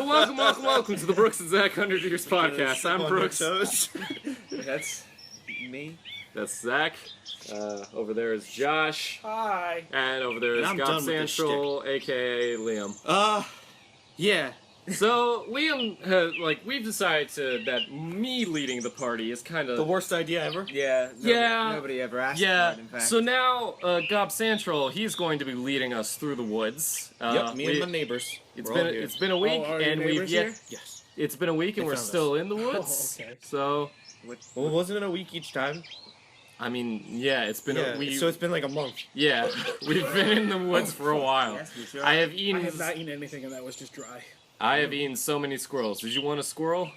welcome to the Brooks and Zach 100 Years podcast. I'm Brooks. That's me. That's Zach. Over there is Josh. Hi. And over there is Gob Central, aka Liam. Yeah. So Liam, we've decided that me leading the party is kind of the worst idea ever. Yeah. Nobody ever asked for it, in fact. So now Gob Central, he's going to be leading us through the woods. Me and my neighbors. It's been a week, and we've yet. Yes. It's been a week, and we're still in the woods. Oh, okay. So. Well, wasn't it a week each time? I mean, yeah, it's been a week. So it's been like a month. Yeah, we've been in the woods for a while. Yes, we sure. I have not eaten anything, and that was just dry. I have eaten so many squirrels. Did you want a squirrel?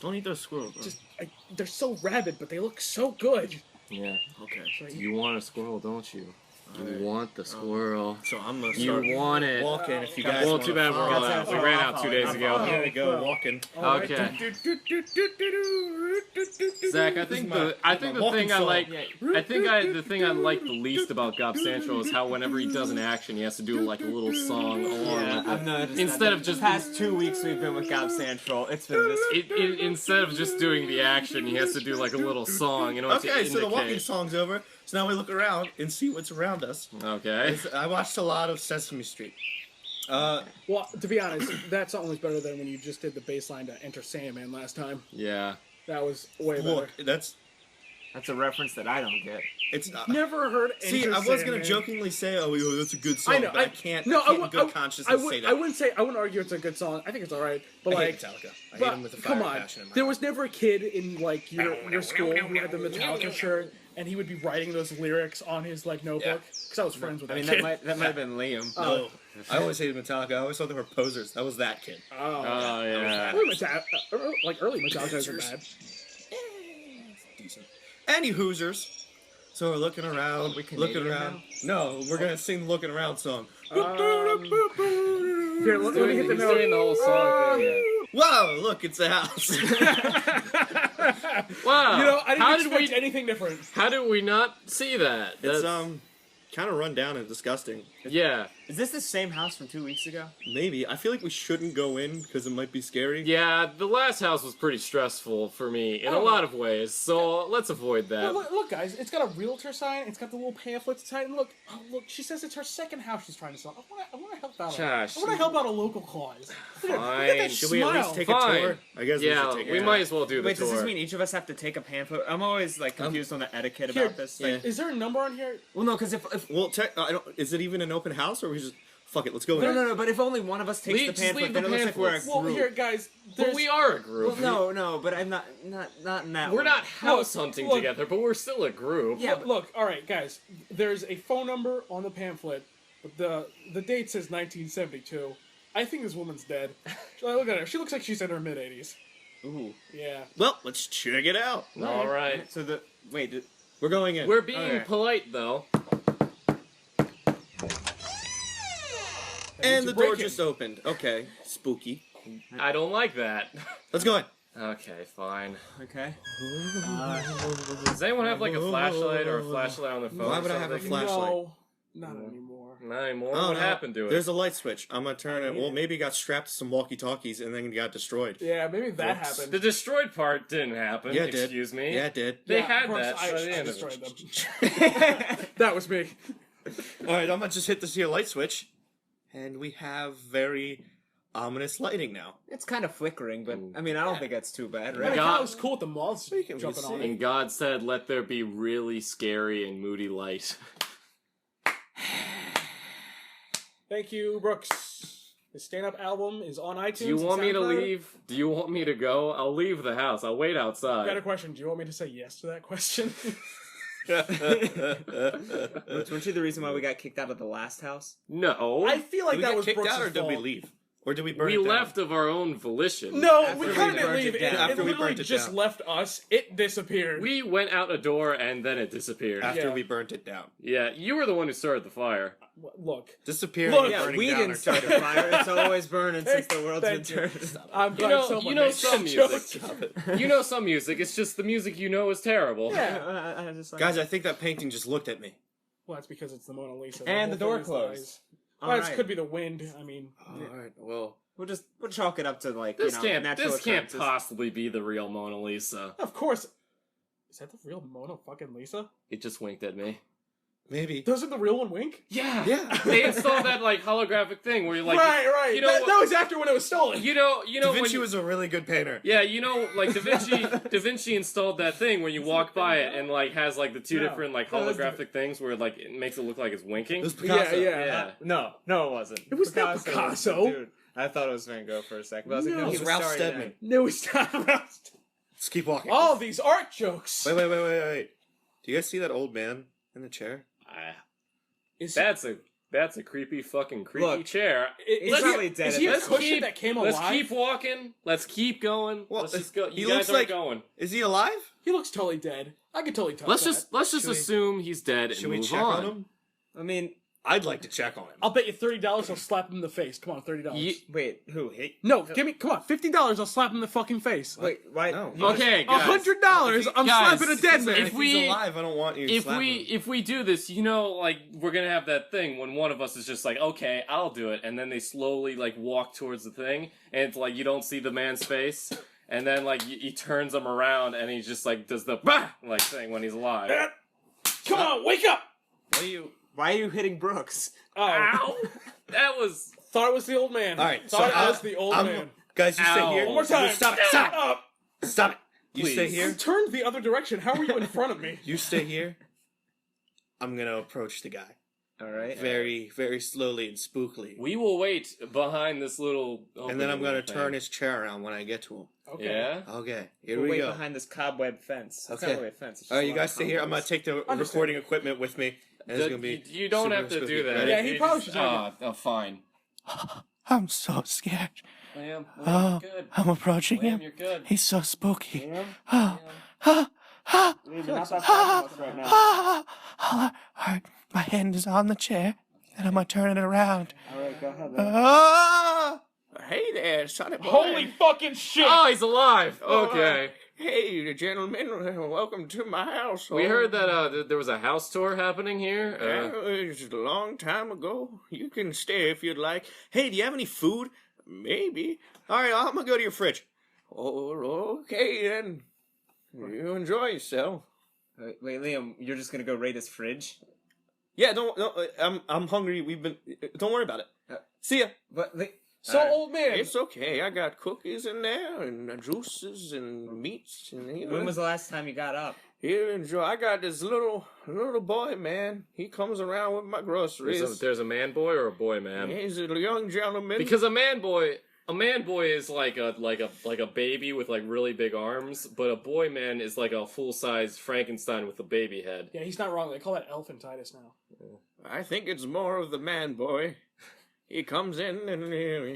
Don't eat those squirrels, bro. They're so rabid, but they look so good. Yeah. Okay. You want a squirrel, don't you? You want the squirrel. So I'm gonna start want it. walking if you guys Well, want too bad we're all out. We ran out 2 days ago. Here we go, walking. Okay. Zach, I think the thing I like the least about Gob Central is how whenever he does an action, he has to do like a little song along with it. Instead of just the past 2 weeks we've been with Gob Central, it's been this. Instead of just doing the action, he has to do like a little song. Okay, so the walking song's over. So now we look around and see what's around us. Okay. I watched a lot of Sesame Street. Well, to be honest, that song was better than when you just did the bass line to Enter Sandman last time. Yeah. That was way better. Look, that's a reference that I don't get. It's not. Never heard Enter See, I was gonna Sandman. jokingly say, "Oh, that's a good song," I know. but I can't. No, I can't in good conscience say that. I wouldn't argue it's a good song. I think it's all right. But I hate Metallica. I hate them with a fire come on, passion in my there heart. was never a kid in like your school who had the Metallica shirt, and he would be writing those lyrics on his like notebook. Because I was friends with that kid. that might have been Liam. No, I always hated Metallica. I always thought they were posers. That was that kid. Oh yeah. Early Metallica isn't bad. Decent. Any Hoosers. So we're looking around. Looking around. No, we're gonna sing the "Looking Around" song. Here, let me hit the note. The whole song thing. Whoa! Look, it's a house. Wow. I didn't expect anything different. How did we not see that? It's kind of run down and disgusting. Yeah. Is this the same house from 2 weeks ago? Maybe. I feel like we shouldn't go in because it might be scary. Yeah, the last house was pretty stressful for me in a lot of ways, so let's avoid that. Well, look, guys, it's got a realtor sign. It's got the little pamphlets sign. And look, she says it's her second house she's trying to sell. I want to help out. Josh, I want to help out a local cause. Look at that Should we at least smile. take a tour? I guess we should take a tour. might as well do the Wait, tour. does this mean each of us have to take a pamphlet? I'm always like confused on the etiquette about this thing. Is there a number on here? Well, no, because if Well, is it even an open house, or we just fuck it? Let's go in. no, but if only one of us takes the Just pamphlet, leave then the it looks like we're a pamphlets. group. Well, here, guys. But we are a group. Well, no, but I'm not in that. We're way. not house hunting look. together, but we're still a group. Yeah, Look, all right, guys. There's a phone number on the pamphlet, but the date says 1972. I think this woman's dead. Look at her. She looks like she's in her mid-80s. Ooh. Yeah. Well, let's check it out. All right. So We're going in. We're being Okay. polite, though. And the door break it. just opened. Okay, spooky. I don't like that. Let's go in. Okay, fine. okay. Does anyone have like a flashlight or a flashlight on their phone? Why or would I have a something? flashlight? No, not anymore. Not anymore. Oh, What no. happened to it? There's a light switch. I'm gonna turn it. Well, maybe it got strapped to some walkie-talkies and then it got destroyed. Yeah, maybe that Whoops. happened. The destroyed part didn't happen. Yeah, it did. Excuse me. Yeah, it did. They Yeah, had Brooks, that I by the end of destroyed it. them. That was me. All right, I'm gonna just hit this here light switch, and we have very ominous lighting now. It's kind of flickering, but I mean, I don't think that's too bad, I right? thought it was cool with the moths can jumping on see. it. And God said, "Let there be really scary and moody light." Thank you, Brooks. His stand-up album is on iTunes. Do you want and me to SoundCloud. leave? Do you want me to go? I'll leave the house. I'll wait I got a outside. question. Do you want me to say yes to that question? Weren't you the reason why we got kicked out of the last house? No. I feel like Did we that get was kicked Brooks' out, or did we fault. leave? Or did we burn We it down? left of our own volition. No, After we we couldn't burnt leave. it down. It After we literally burnt it just down. left us. It disappeared. We went out a door and then it disappeared. After Yeah. we burnt it down. Yeah, you were the one who started the fire. Look, Disappearing Look, and Yeah, burning we down didn't our start town. a fire. It's always burning since the world's been Thank you. turned. I'm You glad know, someone you know made some that joke. music. You know some music. It's just the music you know is terrible. Yeah. I just like, Guys, I think that painting just looked at me. Well, that's because it's the Mona Lisa. And whole the door thing is closed. lies. It could be the wind. I mean, all right. Well, we'll chalk it up to like this natural can't possibly be the real Mona Lisa. Of course. Is that the real Mona fucking Lisa? It just winked at me. Maybe. Doesn't the real one wink? Yeah. They installed that like holographic thing where you're like, right. You know that was after when it was stolen. You know. Da Vinci was a really good painter. Yeah, like Da Vinci installed that thing where you walk by it and like has like the two different like holographic things where like it makes it look like it's winking. It was Picasso. Yeah. No, it wasn't. It was not Picasso. Dude, I thought it was Van Gogh for a second. But I was like, no, it was Ralph Steadman. No, it's not Ralph. Let's keep walking. All these art jokes. Wait. Do you guys see that old man in the chair? That's a creepy chair. He's probably dead. Is he a cushion that came alive? Let's keep walking. Let's keep going. Well, let's just go. You guys are going. Is he alive? He looks totally dead. I can totally tell. Let's just assume he's dead and should move we check on him? I mean, I'd like to check on him. I'll bet you $30 I'll slap him in the face. Come on, $30. Wait, who? Hey, no, come on, $50 I'll slap him in the fucking face. Wait, why? No. Okay, guys. $100 I'm slapping a dead man. If he's alive, I don't want you to slap him. If we do this, like we're gonna have that thing when one of us is just like, okay, I'll do it, and then they slowly like walk towards the thing, and it's like you don't see the man's face, and then like he turns him around, and he just like does the bah like thing when he's alive. Come on, wake up! Why are you hitting Brooks? Oh. Ow! That was... Thought it was the old man. All right, Thought it was the old man. Guys, you stay here. One more time. Stop it. You stay here. You turned the other direction. How were you in front of me? You stay here. I'm going to approach the guy. All right. Very, very slowly and spookily. We will wait behind this little... And then I'm going to turn his chair around when I get to him. Okay. Yeah? Okay, here we'll we wait go. behind this cobweb fence. It's okay. not really a fence. All right, you guys stay here. I'm going to take the recording equipment with me. And it's going to be you don't have to do that. Ready? Yeah, he probably should. Fine. I'm so scared. Liam, Oh, you're good. I'm approaching Liam, him. you're good. He's so spooky. Liam? Oh, Liam. All right, my hand is on the chair, and I'm gonna turn it around. All right, go ahead. Ah! Hey there, sonny boy. Holy fucking shit! Oh, he's alive! Okay. Hey, gentlemen, welcome to my house. We heard that there was a house tour happening here. It was a long time ago. You can stay if you'd like. Hey, do you have any food? Maybe. All right, I'm gonna go to your fridge. Oh, okay then. You enjoy yourself. Wait, Liam, you're just gonna go raid his fridge? Yeah, I'm hungry. Don't worry about it. See ya. But old man. It's okay. I got cookies in there and juices and meats. And when was the last time you got up? Here, enjoy. I got this little boy, man. He comes around with my groceries. There's a man boy or a boy man? He's a young gentleman. Because a man boy is like a baby with like really big arms, but a boy man is like a full-size Frankenstein with a baby head. Yeah, he's not wrong. They call that elephantitis now. I think it's more of the man boy. He comes in and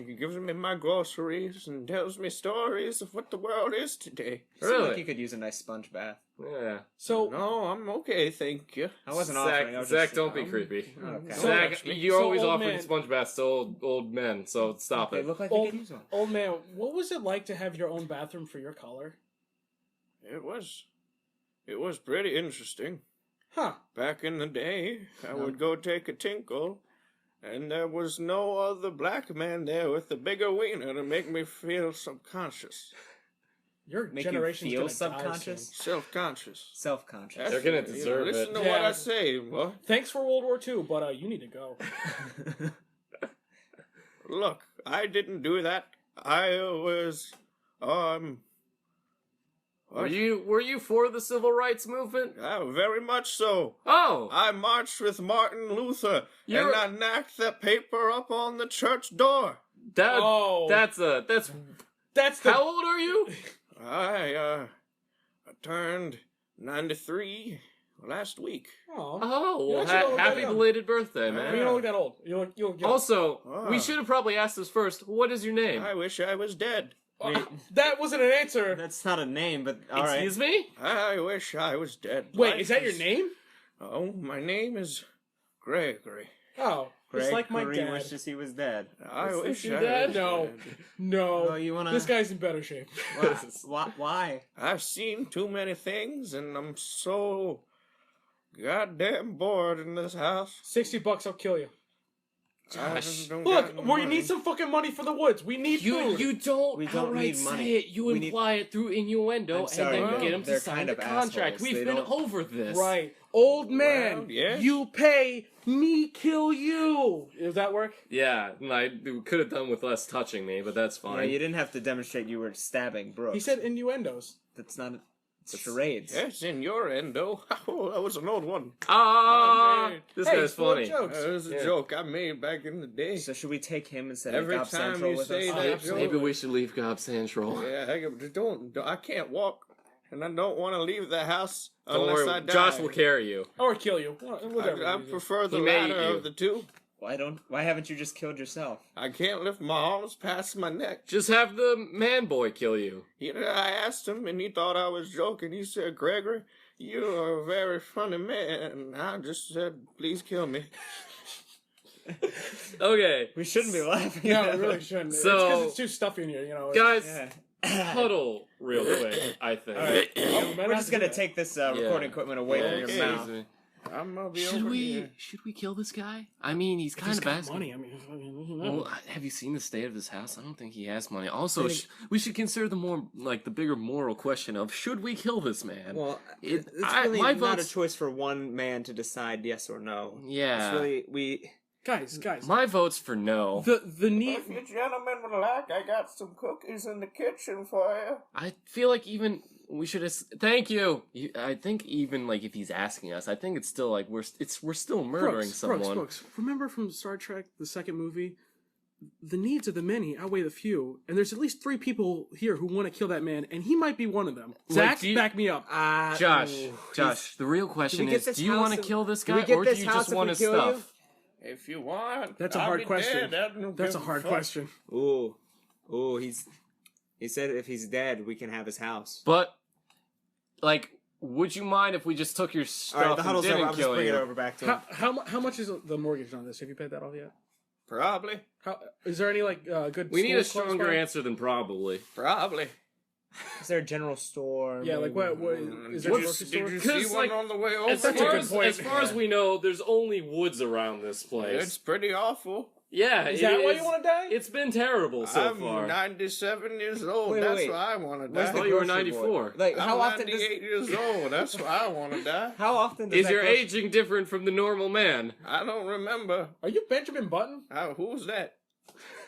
he gives me my groceries and tells me stories of what the world is today. Really? Like you could use a nice sponge bath. Yeah. So no, I'm okay, thank you. I wasn't offering. Zach, don't be creepy. Okay. Zach, you're always offering man. sponge baths to old men, so stop it. They look like they could use one. Old man, what was it like to have your own bathroom for your color? It was pretty interesting. Huh. Back in the day, I would go take a tinkle, and there was no other black man there with a bigger wiener to make me feel subconscious. Your Make generation's you feel gonna subconscious? Self-conscious. Self-conscious. They're gonna deserve Listen it. to what I say, boy. Thanks for World War II, but you need to go. Look, I didn't do that. I was, Were you for the civil rights movement? very much so. Oh! I marched with Martin Luther, You're- and I knocked that paper up on the church door. That's That's the... How old are you? I turned 93 last week. Aw. Oh, You're well, actually not that happy young. belated birthday, man. You don't look that old. You look young. Also, Ah. we should have probably asked this first. What is your name? I wish I was dead. That wasn't an answer. That's not a name, but all right. Excuse me? I wish I was dead. Wait, Life is that your name? Oh, my name is Gregory. Oh, it's like my dad. wishes he was dead. I Is wish this your I dad? was No. dead. No. Oh, you wanna- This guy's in better shape. Why? I've seen too many things, and I'm so goddamn bored in this house. $60, I'll kill you. Josh, Look, we need some fucking money for the woods. We need food. You don't We don't outright need say money. it. You We need- imply it through innuendo, I'm sorry, and then you get him they're to sign kind the of contract. assholes. We've They been don't- over this. Right. Old man, Well, yes. you pay, me kill you. Does that work? Yeah, I could have done with less touching me, but that's Yeah, fine. you didn't have to demonstrate you were stabbing Brooks. He said innuendos. That's not... It's charades. Yes, in your endo. Oh, that was an old one. Ah, Okay. this Hey, guy's it's full of funny. jokes. That was a Yeah. joke I made back in the day. So should we take him instead Every of Gob time Central you with say us? that- Absolutely. Maybe we should leave Gob Central. Yeah, I can't walk, and I don't want to leave the house Don't unless worry, I die. Josh will carry you. Or kill you. Whatever. I you do. prefer the He may latter eat you. of the two. Why haven't you just killed yourself? I can't lift my arms past my neck. Just have the man boy kill you. I asked him, and he thought I was joking. He said, "Gregory, you are a very funny man." And I just said, "Please kill me." Okay, We shouldn't be laughing. No, at we really that. shouldn't. It's So- because it's too stuffy in here, you know. guys, Yeah. huddle real quick. I think. We're just gonna take this recording equipment away from your Okay. mouth. I'm gonna be Should over we? here. Should we kill this guy? I mean, he's kind He's of got asking. money. I mean, you know. Well, have you seen the state of his house? I don't think he has money. Also, I think- we should consider the bigger moral question of should we kill this man? Well, It- it's I- really my not a vote's- choice for one man to decide yes or no. Yeah. It's really guys. My vote's for no. The need. If you gentlemen would like, I got some cookies in the kitchen for you. I feel like even we should. Thank you. I think even like if he's asking us, I think it's still like we're still murdering someone. Brooks. Remember from Star Trek, the second movie, the needs of the many outweigh the few, and there's at least 3 people here who want to kill that man, and he might be one of them. Zach, do you- back me up. Josh, the real question we get is: this do you house want to if- kill this do guy, we get or do this you house just if want we his kill you? stuff? If you want, That's a I'll hard be question. dead. I don't That's a give hard fuck. question. Ooh, he said if he's dead, we can have his house. But like, would you mind if we just took your stuff All right, the and huddle's over. didn't I'll just kill bring you? it over back to him. How much is the mortgage on this? Have you paid that off yet? Probably. How is there any good? We need a schools close stronger by? answer than probably. Probably. Is there a general store? Yeah, like what is there a grocery store? Did you 'Cause, see one like, on the way over? As That's a far good as, point. as far as we know, there's only woods around this place. It's pretty awful. Yeah, Is it that why is- you want to die? It's been terrible so I'm far. 97 years old. Wait, That's wait. why I want to Where's I die. thought you were grocery 94. board? Like I'm how often 98 years old. That's why I want to die. How often does Is that your grocery- aging different from the normal man? I don't remember. Are you Benjamin Button? Who's that?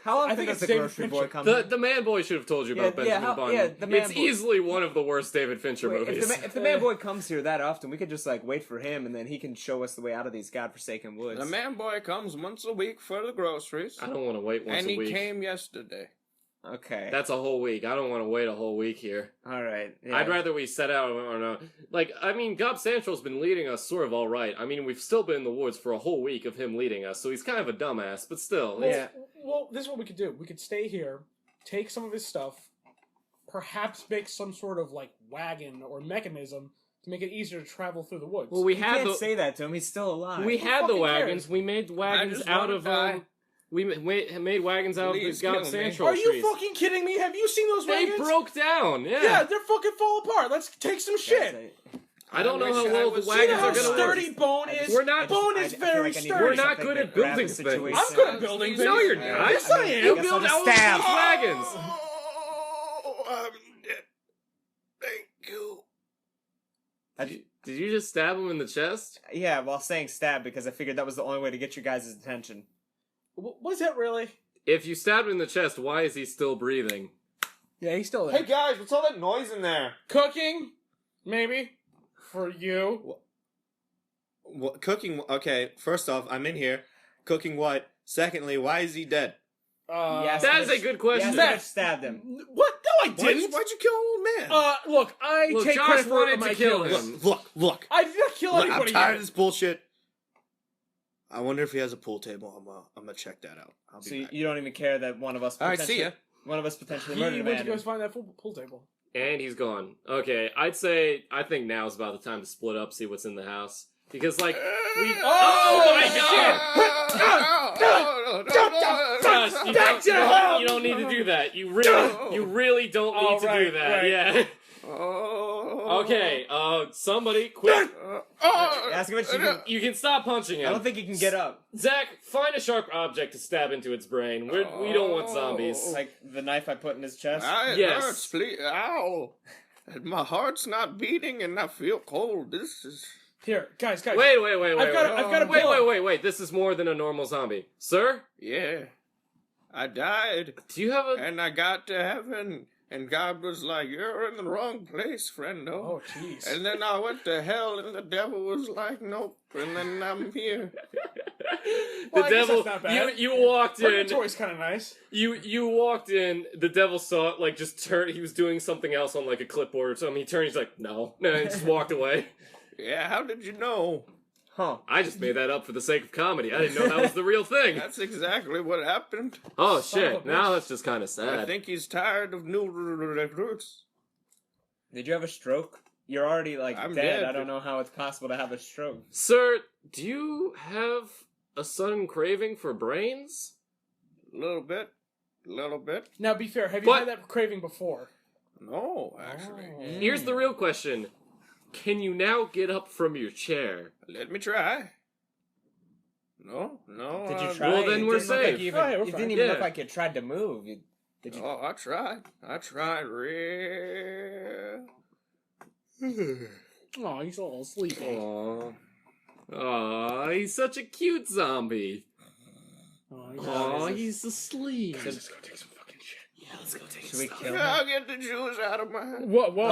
How often think does it's the David grocery boy Fincher. come? The man boy should have told you about Yeah, Benjamin Button. yeah, the man it's boy. easily one of the worst David Fincher Wait, movies. if the man boy comes here that often, we could just like wait for him, and then he can show us the way out of these godforsaken woods. The man boy comes once a week for the groceries. I don't want to wait once And a he week. came yesterday. Okay, That's a whole week. I don't want to wait a whole week here. all right. Yeah. I'd rather we set out or not. Like, I mean, Gob Central's been leading us sort of all right. I mean, we've still been in the woods for a whole week of him leading us, so he's kind of a dumbass, but still. Well, Yeah. Well, this is what we could do. We could stay here, take some of his stuff, perhaps make some sort of like wagon or mechanism to make it easier to travel through the woods. Well, we You had can't the say that to him. He's still alive. we had the fucking wagons. cares? We made wagons just out wanna of die. we made wagons out Please of the Gob kill me. Central Are you trees. fucking kidding me? Have you seen those They wagons? broke down. Yeah. Yeah, they're fucking fall apart. Let's take some shit. I don't know wish how I well was the See wagons how are gonna sturdy work. Bone is? We're not- Bone is very sturdy. We're not good at building things. I'm good at building things. No, you're not. Yes, I am. You guess build I'll just all those stab. wagons. Oh, I'm dead. Thank you. Did you just stab him in the chest? Yeah, while saying stab because I figured that was the only way to get your guys' attention. Was that really? If you stabbed him in the chest, why is he still breathing? Yeah, he's still there. Hey guys, what's all that noise in there? Cooking, maybe for you. What, cooking? Okay, first off, I'm in here. Cooking what? Secondly, why is he dead? Yes, That is a Mitch- good question. Yes, Mitch stabbed him. What? No, I Why'd didn't. you kill an old man? Look, I Look, take Josh credit for wanted my to kill kills. him. Look. I did not kill Look, I'm anybody tired yet. of this bullshit. I wonder if he has a pool table. I'm gonna check that out. I'll be So back. you don't even care that one of us. All right, see ya. One of us potentially He murdered a went to man. go find that pool table. And he's gone. Okay, I think now's about the time to split up, see what's in the house. Because, like, we... Oh, my Josh, you don't need to do that. You really don't need to do that. right. Yeah. Oh, Okay, somebody, quick. Ask him if she can... You can stop punching him. I don't think he can get up. Zach, find a sharp object to stab into its brain. We don't want zombies. Like the knife I put in his chest. Yes. Hurts, please. Ow. And my heart's not beating and I feel cold. This is... Here, guys. Wait. I've got a pillow. Wait. This is more than a normal zombie. Sir? Yeah. I died. Do you have a... And I got to heaven. And God was like, you're in the wrong place, friendo. Oh, jeez. And then I went to hell, and the devil was like, nope. And then I'm here. Well, the I guess devil, that's not bad. you walked in. Purgatory's kind of nice. You walked in. The devil saw it, like just turned. He was doing something else on like a clipboard or something. He turned. He's like, no, and he just walked away. Yeah, how did you know? Huh. I just made that up for the sake of comedy. I didn't know that was the real thing. That's exactly what happened. Oh Son of shit! a Now bitch. that's just kind of sad. I think he's tired of new recruits. Did you have a stroke? You're already like I'm dead. dead. I don't know how it's possible to have a stroke. Sir, do you have a sudden craving for brains? A little bit. Now, be fair. Have you What? had that craving before? No, actually. Here's the real question. Can you now get up from your chair? Let me try. No. Did you I- try? Well, then It we're didn't look like safe. you Right, we're it fine. didn't even Yeah. look like you tried to move. Did you? Oh, I tried real. Oh, he's all sleepy. Aw, he's such a cute zombie. Oh, Aw, he's asleep. Let's go take some fucking shit. Yeah, let's go take Should we some. kill him? I'll get the Jews out of my house. Whoa. Whoa.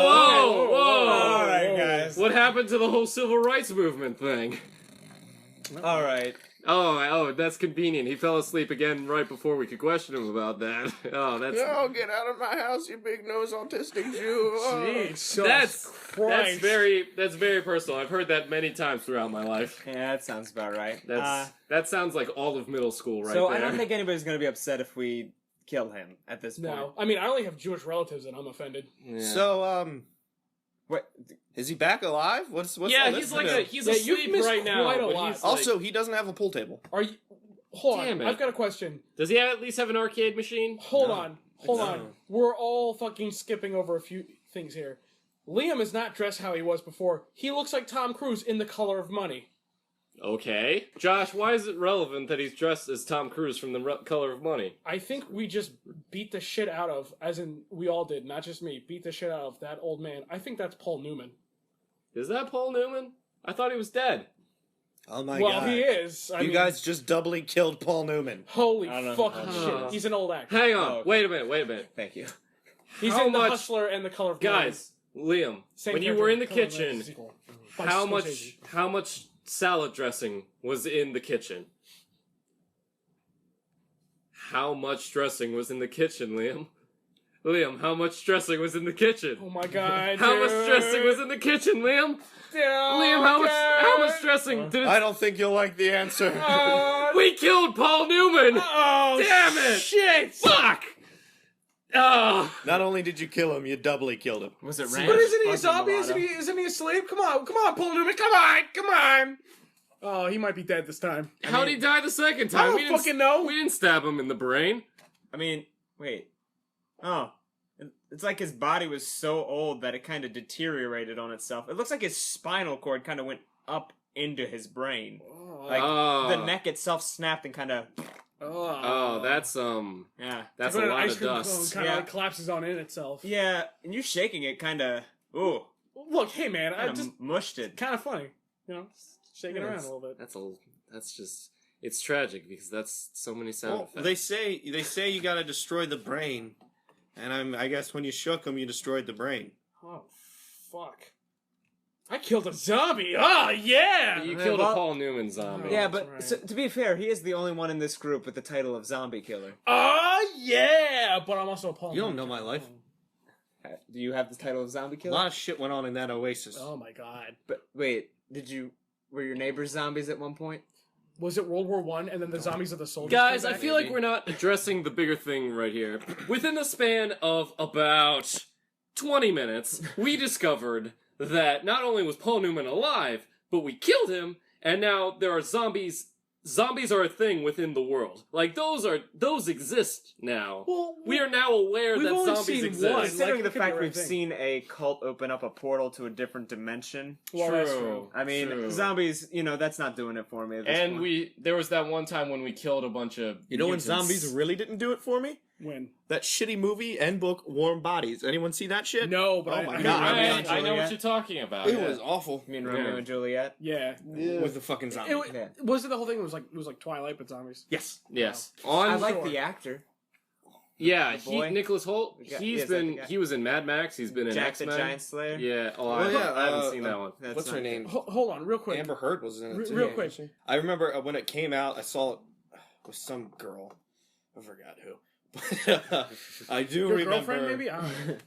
All right, guys. What happened to the whole civil rights movement thing? All right. Oh, that's convenient. He fell asleep again right before we could question him about that. Oh, that's No, get out of my house, you big nose autistic Jew. Oh. Jesus Christ. that's very personal. I've heard that many times throughout my life. Yeah, that sounds about right. That sounds like all of middle school right so there. I don't think anybody's gonna be upset if we kill him at this point. No, I mean I only have Jewish relatives, and I'm offended. Yeah. So, What? is he back alive? What's yeah, all he's this like about? he's Yeah, asleep you've missed right now. quite a but lot. he's like- Also, he doesn't have a pool table. Are you? Hold Damn on, it. I've got a question. does he at least have an arcade machine? Hold No. on. No. We're all fucking skipping over a few things here. Liam is not dressed how he was before. He looks like Tom Cruise in The Color of Money. Okay, Josh, why is it relevant that he's dressed as Tom Cruise from The Color of Money? I think we just beat the shit out of, as in we all did, not just me, beat the shit out of that old man. I think that's Paul Newman. Is that Paul Newman? I thought he was dead. Oh my well, god. he is. I You mean, guys just doubly killed Paul Newman. holy I don't fucking know. shit. He's an old actor. Hang on, Oh, okay. wait a minute. Thank you. He's How in The much- Hustler and The Color of Money. Guys, Liam, Same when you character, were in the Color of Money kitchen, sequel. By how Scorsese. much salad dressing was in the kitchen? How much dressing was in the kitchen, Liam? Liam, how much dressing was in the kitchen? Oh my god. How much dude. dressing was in the kitchen, Liam? Liam, how much dressing did I it... don't think you'll like the answer. We killed Paul Newman! Oh, Damn it! shit! Fuck! Oh. Not only did you kill him, you doubly killed him. Was it ranch? But isn't he a Was it zombie? mulatto? Isn't he asleep? Come on, Paul Newman. Come on. Oh, he might be dead this time. How'd he die the second I time? don't We didn't fucking know. We didn't stab him in the brain. I mean, wait. Oh. It's like his body was so old that it kind of deteriorated on itself. It looks like his spinal cord kind of went up into his brain. Like, Oh. the neck itself snapped and kind of... Oh, that's Yeah. that's Like a when an lot ice of cream dust. cone kind of Yeah. like collapses on in itself. Yeah, and you shaking it kind of... Ooh. Look, hey man, I Kind just of mushed it. kind of funny, you know, shaking Yeah, around a it's- little bit. That's just it's tragic because that's so many sound Well, effects. they say you gotta destroy the brain, and I guess when you shook him, you destroyed the brain. Oh fuck! I killed a zombie. Oh yeah. You Yeah, killed well- a Paul Newman zombie. Yeah, that's but right. so, to be fair, he is the only one in this group with the title of zombie killer. Oh yeah. But I'm also a Paul. You don't Newman know my fan. life. Do you have the title of zombie A killer? lot of shit went on in that oasis. Oh my god. But wait, were your neighbors zombies at one point? Was it World War One and then the zombies of the soldiers? Guys, came I back? feel like we're not addressing the bigger thing right here. Within the span of about 20 minutes, we discovered that not only was Paul Newman alive, but we killed him, and now there are zombies zombies are a thing within the world. Like, those exist now. Well, We are now aware we've that only zombies seen exist. one. Considering Like, the it could fact be the we've right thing. seen a cult open up a portal to a different dimension. Well, that's true. I mean, True. zombies, that's not doing it for me at this And point. there was that one time when we killed a bunch of You know when mutants. zombies really didn't do it for me? When? That shitty movie and book, Warm Bodies. Anyone see that shit? No, but Oh I my heard God. about Romeo it. and I know what Juliet. you're talking about. It yeah. was awful. You mean Romeo Yeah. and Juliet? Yeah. With the fucking zombie. Yeah. Was it the whole thing? It was like Twilight but zombies. Yes. Yes. I On like sure. the actor. yeah, the boy. Nicholas Holt. The guy- He's is that the been guy? he was in Mad Max. He's been in Jack the X-Men. Giant Slayer. Yeah. Oh, Well, yeah, I haven't seen that one. That's What's her not- name? Hold on, real quick. Amber Heard was in it too. Real quick. I remember when it came out, I saw it with some girl. I forgot who. I do Your remember girlfriend, maybe? I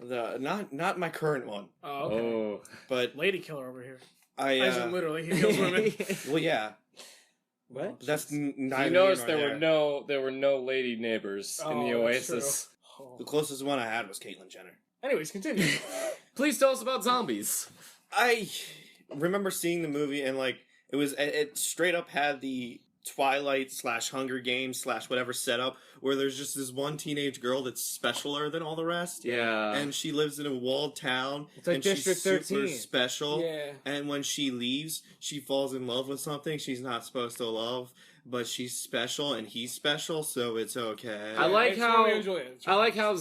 don't know. not my current one, Oh, okay. Oh. but Lady killer over here. I As in literally, he kills women. well yeah, What? that's neither. You noticed here there nor were no lady neighbors in the Oh, that's Oasis. true. The closest one I had was Caitlyn Jenner. Anyways, continue. Please tell us about zombies. I remember seeing the movie and like it straight up had the Twilight / Hunger Games / whatever setup where there's just this one teenage girl that's specialer than all the rest. Yeah. And she lives in a walled town. It's like and District she's super 13. special. Yeah. And when she leaves, she falls in love with something she's not supposed to love, but she's special and he's special, so it's okay. I like It's how Romeo and Juliet. It's I like how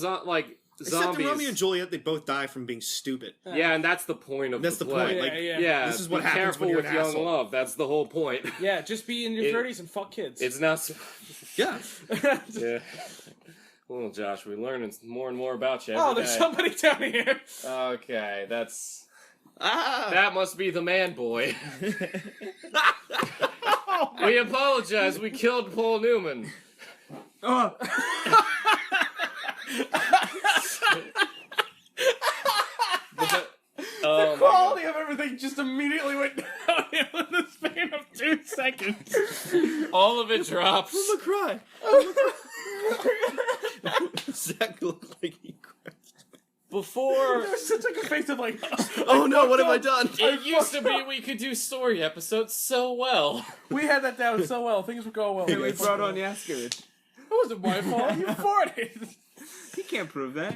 Except zombies. in Romeo and Juliet, they both die from being stupid. Yeah, and that's the point of That's the the play. point. Like, Yeah. this is what be happens careful when you're with an young asshole. love. That's the whole point. Yeah, just be in your It- 30s and fuck kids. It's not. Yeah. Yeah. Well, Josh, we're learning more and more about you every Oh, there's day. somebody down here. Okay, that's Ah! that must be the man boy. We apologize. We killed Paul Newman. Oh. Oh, The quality of everything just immediately went downhill in the span of 2 seconds. all of it drops. I'm gonna cry. Zach looked like he cried. Before There's such like a face of like, Oh no, what have I done? it used to be, we could do story episodes so well. we had that down so well. Things were going well. Hey, we brought on Yaskevich. It wasn't my fault. You farted. He can't prove that.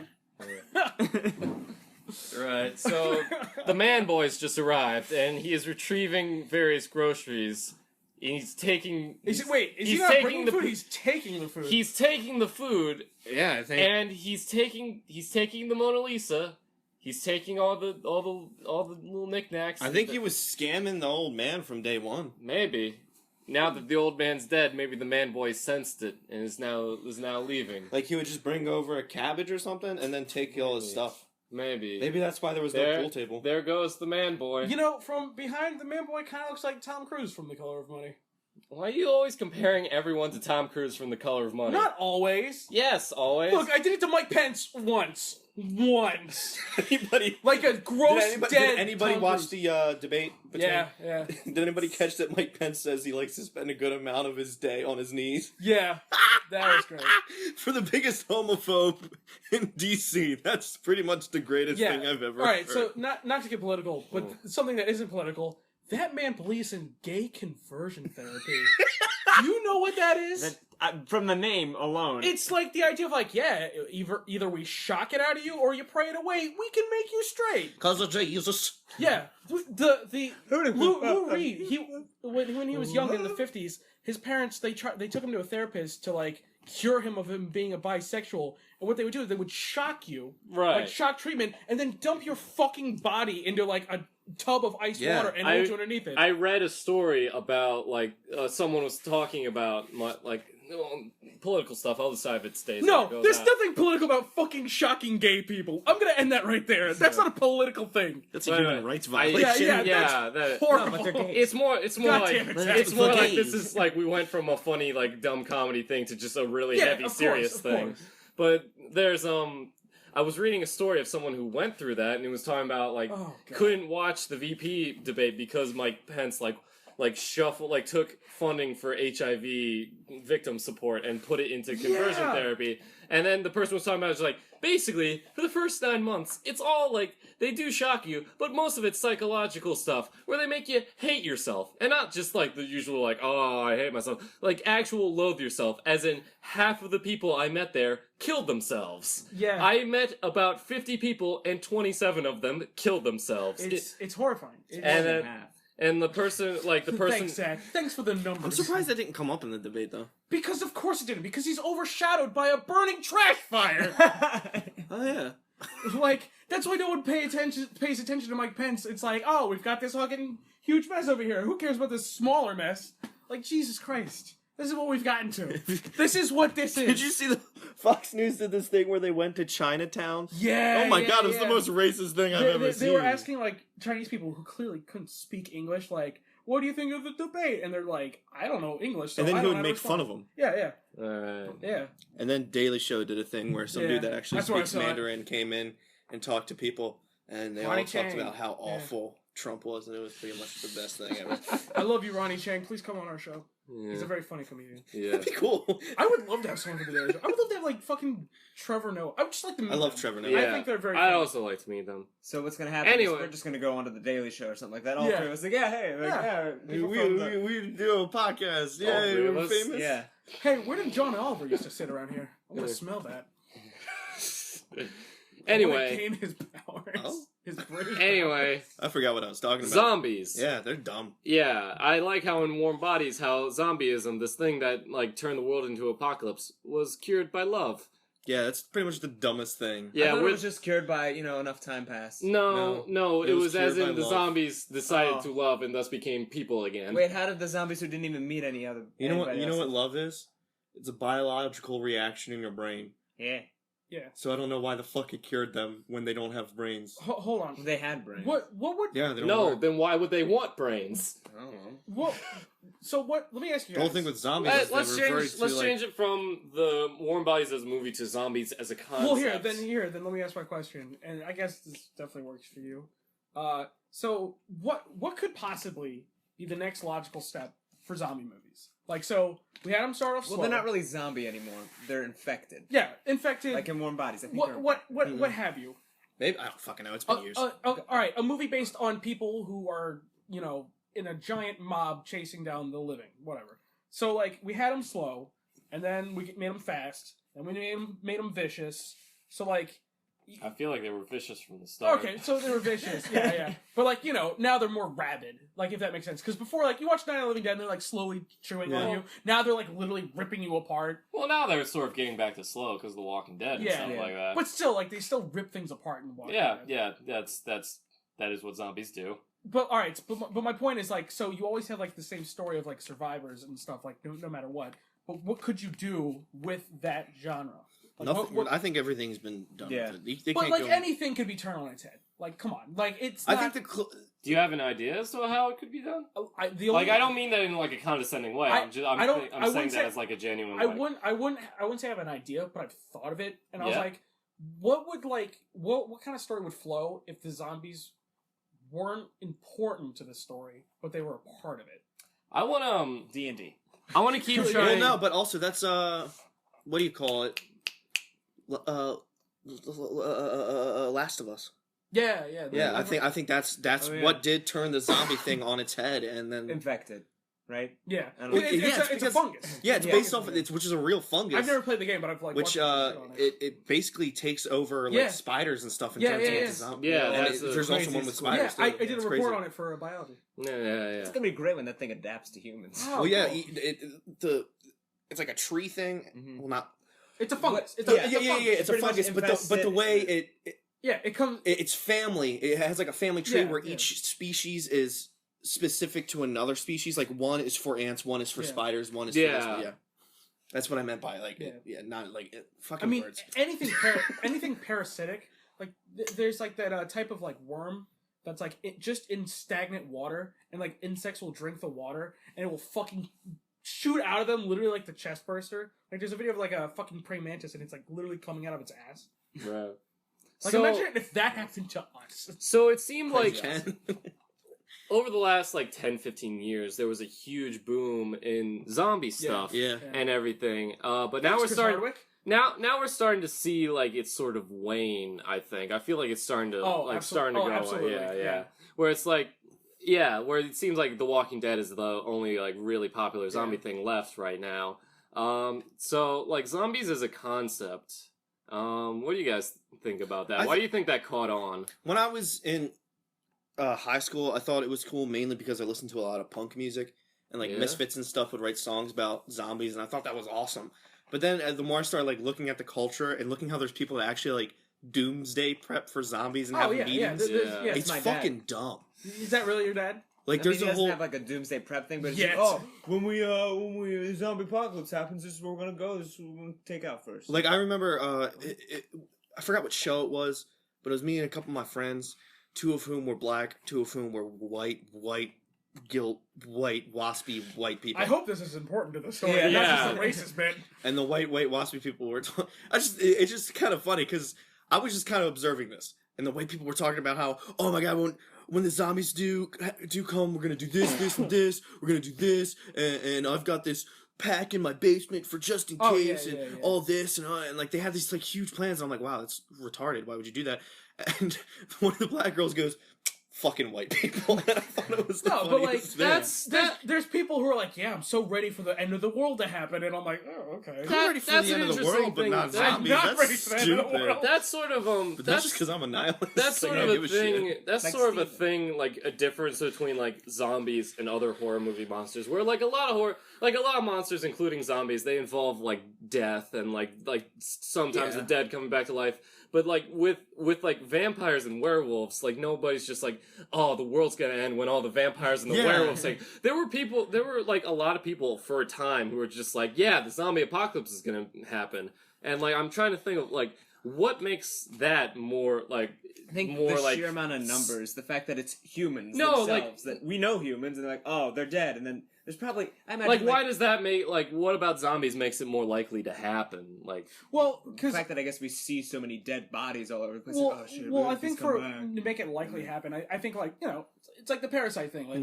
Right. So the man boy's just arrived, and he is retrieving various groceries. He's taking. Is he he's not taking bringing the food? He's taking the food. He's taking the food, Yeah, I think. and he's taking the Mona Lisa. He's taking all the little knickknacks. I think he was scamming the old man from day one. Maybe. Now that the old man's dead, maybe the man boy sensed it and is now leaving. Like he would just bring over a cabbage or something and then take all his stuff. Maybe. Maybe that's why there was no pool table. There goes the man boy. You know, from behind, the man boy kind of looks like Tom Cruise from The Color of Money. Why are you always comparing everyone to Tom Cruise from The Color of Money? Not always. Yes, always. Look, I did it to Mike Pence once. Anybody? Like a gross Did dead anybody Tom watch Cruise. the debate? Between, Yeah. Did anybody catch that Mike Pence says he likes to spend a good amount of his day on his knees? Yeah. That was great. For the biggest homophobe in DC, that's pretty much the greatest Yeah. thing I've ever All right, heard. so not to get political, but something that isn't political. That man believes in gay conversion therapy. You know what that is? From the name alone. It's like the idea of like, yeah, either we shock it out of you or you pray it away. We can make you straight. Cause of Jesus. Yeah, the Lou Reed. When he was young in the 50s, his parents they took him to a therapist to like cure him of him being a bisexual. And what they would do is they would shock you, Right. like shock treatment, and then dump your fucking body into like a tub of ice water and hold you underneath it. I read a story about someone was talking about political stuff. I'll decide if it stays. or No, it goes there's out. nothing political about fucking shocking gay people. I'm gonna end that right there. That's not a political thing. That's Wait, a human wait. rights I- violation. Yeah, that. Horrible. but they're gay. It's more God like damn it, Zach. it's more For like gays. this is like we went from a funny like dumb comedy thing to just a really Yeah, heavy of course, serious of thing. course. But there's I was reading a story of someone who went through that and he was talking about like Oh, God. couldn't watch the VP debate because Mike Pence like took funding for HIV victim support and put it into conversion therapy. And then the person was talking about it was like, basically, for the first 9 months, it's all like, they do shock you, but most of it's psychological stuff, where they make you hate yourself. And not just like the usual like, oh, I hate myself. Like actual loathe yourself, as in half of the people I met there killed themselves. Yeah. I met about 50 people and 27 of them killed themselves. It's horrifying. And then, and the person, Thanks, Zach. Thanks for the numbers. I'm surprised that didn't come up in the debate, though. Because of course it didn't. Because he's overshadowed by a burning trash fire. Oh, yeah. Like, that's why no one pays attention to Mike Pence. It's like, oh, we've got this fucking huge mess over here. Who cares about this smaller mess? Like, Jesus Christ. This is what we've gotten to. This is what this is. Did you see the Fox News did this thing where they went to Chinatown? Yeah. Oh my god, it was the most racist thing I've ever seen. They were asking, like, Chinese people who clearly couldn't speak English, like, what do you think of the debate? And they're like, I don't know English, so and then I he don't would know how to make fun of respond. them. Yeah. Alright. Yeah. And then Daily Show did a thing where some dude that actually That's where I speaks saw it. Mandarin came in and talked to people, and they Ronnie all talked Chang. about how awful Trump was, and it was pretty much the best thing ever. I love you, Ronnie Chang. Please come on our show. Yeah. He's a very funny comedian. Yeah. That'd be cool. I would love to have someone for the Daily Show. I would love to have, like, fucking Trevor Noah. I would just like to meet I love them. Trevor Noah. Yeah. I think they're very I'd funny. also like to meet them. So what's gonna happen? Anyway. Is we're just gonna go onto the Daily Show or something like that. All Yeah. three of us like, yeah, hey, like, Yeah. people from the- We do a podcast. All Yeah, three of we're us? famous. yeah. Hey, where did John Oliver used to sit around here? I want to smell that. I wanna Anyway. gain his powers. Oh. His British Anyway. I forgot what I was talking about. Zombies. Yeah, they're dumb. Yeah, I like how in Warm Bodies, how zombieism, this thing that, like, turned the world into apocalypse, was cured by love. Yeah, that's pretty much the dumbest thing. I Yeah, thought it we're... was just cured by enough time passed. No, it was as cured in by the love. zombies decided Oh. to love and thus became people again. Wait, how did the zombies who didn't even meet any other? You know what? anybody You know else? what love is? It's a biological reaction in your brain. Yeah, Yeah. So I don't know why the fuck it cured them when they don't have brains. Hold on. they had brains. What would Yeah, they don't. No, work. then why would they want brains? I don't know. what? So what? Let me ask you The guys. whole thing with zombies is Let's they reverted change. to Let's like, change it from the Warm Bodies as a movie to zombies as a concept. Well, then let me ask my question, and I guess this definitely works for you. So what could possibly be the next logical step for zombie movies? Like, so we had them start off slow. Well, they're not really zombie anymore. They're infected. Yeah, infected. Like in Warm Bodies. I think they're What have you? Maybe I don't fucking know. It's been years. Okay, all right, a movie based on people who are, in a giant mob chasing down the living, whatever. So, like, we had them slow, and then we made them fast, and we made them vicious. So, like, I feel like they were vicious from the start. okay, so they were vicious, yeah. But, like, now they're more rabid, like, if that makes sense. Because before, like, you watch Night of the Living Dead, and they're, like, slowly chewing on you. Now they're, like, literally ripping you apart. Well, now they're sort of getting back to slow because of The Walking Dead and stuff like that. But still, like, they still rip things apart and walk. yeah, that is what zombies do. But all right, but my point is, like, so you always have, like, the same story of, like, survivors and stuff, like, no matter what. But what could you do with that genre? Like, Nothing. I think everything's been done. Yeah. With it. They but can't like go... anything could be turned on its head. Like, come on, like it's. Not, I think Do you have an idea as to how it could be done? the only, Like, I don't mean that in like a condescending way. I'm saying wouldn't that say- as like a genuine I way. wouldn't say I have an idea, but I've thought of it, and I was Yeah. like, what kind of story would flow if the zombies weren't important to the story, but they were a part of it? I want D&D. I want to keep Well, trying. no, but also that's what do you call it? Last of Us. Yeah. Yeah, I think that's Oh, yeah. what did turn the zombie thing on its head, and then Infected, right? Yeah. I don't know. It's a because- fungus. yeah, it's Yeah. based off which is a real fungus. I've never played the game, but I've like which watched shit on it. it basically takes over like Yeah. spiders and stuff and Yeah, turns yeah, them yeah. into zombies. Yeah, and that's a there's also crazy one with squid. Yeah, spiders. I too. did a It's report crazy. on it for biology. Yeah. It's gonna be great when that thing adapts to humans. Oh, Well, yeah, cool. it's like a tree thing. Mhm. Well, not. It's a fungus. It's Yeah, a fungus. It's a pretty much fungus, but the infested. way It comes. it's family. It has like a family tree Yeah, where yeah. each species is specific to another species. Like one is for ants, one is for Yeah. spiders, one is Yeah. for this. Yeah. That's what I meant by like Yeah. not like fucking I mean, words. anything parasitic. Like there's like that type of like worm that's like just in stagnant water, and like insects will drink the water, and it will fucking shoot out of them, literally like the chest burster. Like there's a video of like a fucking praying mantis, and it's like literally coming out of its ass. Right. Like So- imagine if that happened to us. So it seemed like Ken. over the last like 10, 15 years, there was a huge boom in zombie stuff Yeah. and everything. But now we're Chris starting. Hardwick? Now we're starting to see like it's sort of wane. I think I feel like it's starting to starting to go. Absolutely. Yeah. Where it's like. Yeah, where it seems like The Walking Dead is the only like really popular zombie thing left right now. So like zombies as a concept, what do you guys think about that? Why do you think that caught on? When I was in high school, I thought it was cool mainly because I listened to a lot of punk music and like Misfits and stuff would write songs about zombies, and I thought that was awesome. But then the more I started like looking at the culture and looking how there's people that actually like doomsday prep for zombies and have meetings, it's fucking dumb. Is that really your dad? Like, there's a whole have like a doomsday prep thing, but it's like, when we zombie apocalypse happens, this is where we're gonna go. This is what we're gonna take out first. Like, I remember, I forgot what show it was, but it was me and a couple of my friends, 2 of whom were black, 2 of whom were white, waspy white people. I hope this is important to the story. Not just a racist bit. And the white, waspy people were. It's just kind of funny because I was just kind of observing this, and the white people were talking about how, oh my god, when the zombies do come, we're gonna do this, and this. We're gonna do this, and I've got this pack in my basement for just in case, all this, and like they have these like huge plans. And I'm like, wow, that's retarded. Why would you do that? And one of the black girls goes, fucking white people. And I thought it was the funniest thing. There's people who are like, yeah, I'm so ready for the end of the world to happen, and I'm like, oh, okay. I'm ready for the end of the world, but not zombies. That's stupid. That's sort of But that's just because I'm a nihilist. That's sort of a thing. That's like sort of a thing, like a difference between like zombies and other horror movie monsters, where like a lot of monsters, including zombies, they involve like death and like sometimes the dead coming back to life. But like with like vampires and werewolves, like nobody's just like, oh, the world's gonna end when all the vampires and the werewolves. Like there were like a lot of people for a time who were just like, yeah, the zombie apocalypse is gonna happen, and like I'm trying to think of like what makes that more like. I think more the sheer amount of numbers, the fact that it's humans themselves, that we know humans, and they're like, oh, they're dead, and then there's probably why does that make what about zombies makes it more likely to happen? Like, well, because the fact that I guess we see so many dead bodies all over the place. Well, like, oh, shit, I think to make it likely happen, I think like it's like the parasite thing, like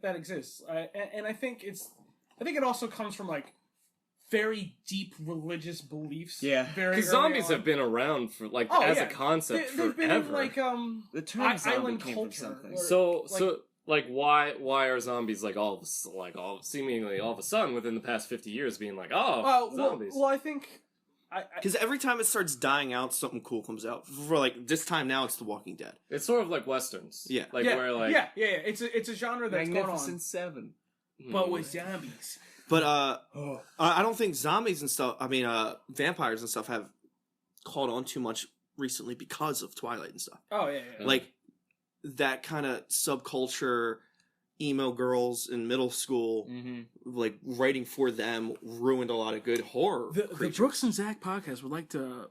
that exists, and I think it also comes from like very deep religious beliefs. Yeah, because zombies have been around for like as a concept they've forever. Been in, like the term island came culture. From something. So like why are zombies like seemingly all of a sudden within the past 50 years being like zombies? Well, I think because every time it starts dying out, something cool comes out. For like this time now, it's The Walking Dead. It's sort of like westerns. Yeah, where like it's a genre that's gone on. Magnificent Seven, but with zombies. But I don't think zombies and stuff. I mean, vampires and stuff have caught on too much recently because of Twilight and stuff. Oh yeah. Like that kind of subculture, emo girls in middle school, like writing for them ruined a lot of good horror. The Brooks and Zach podcast would like to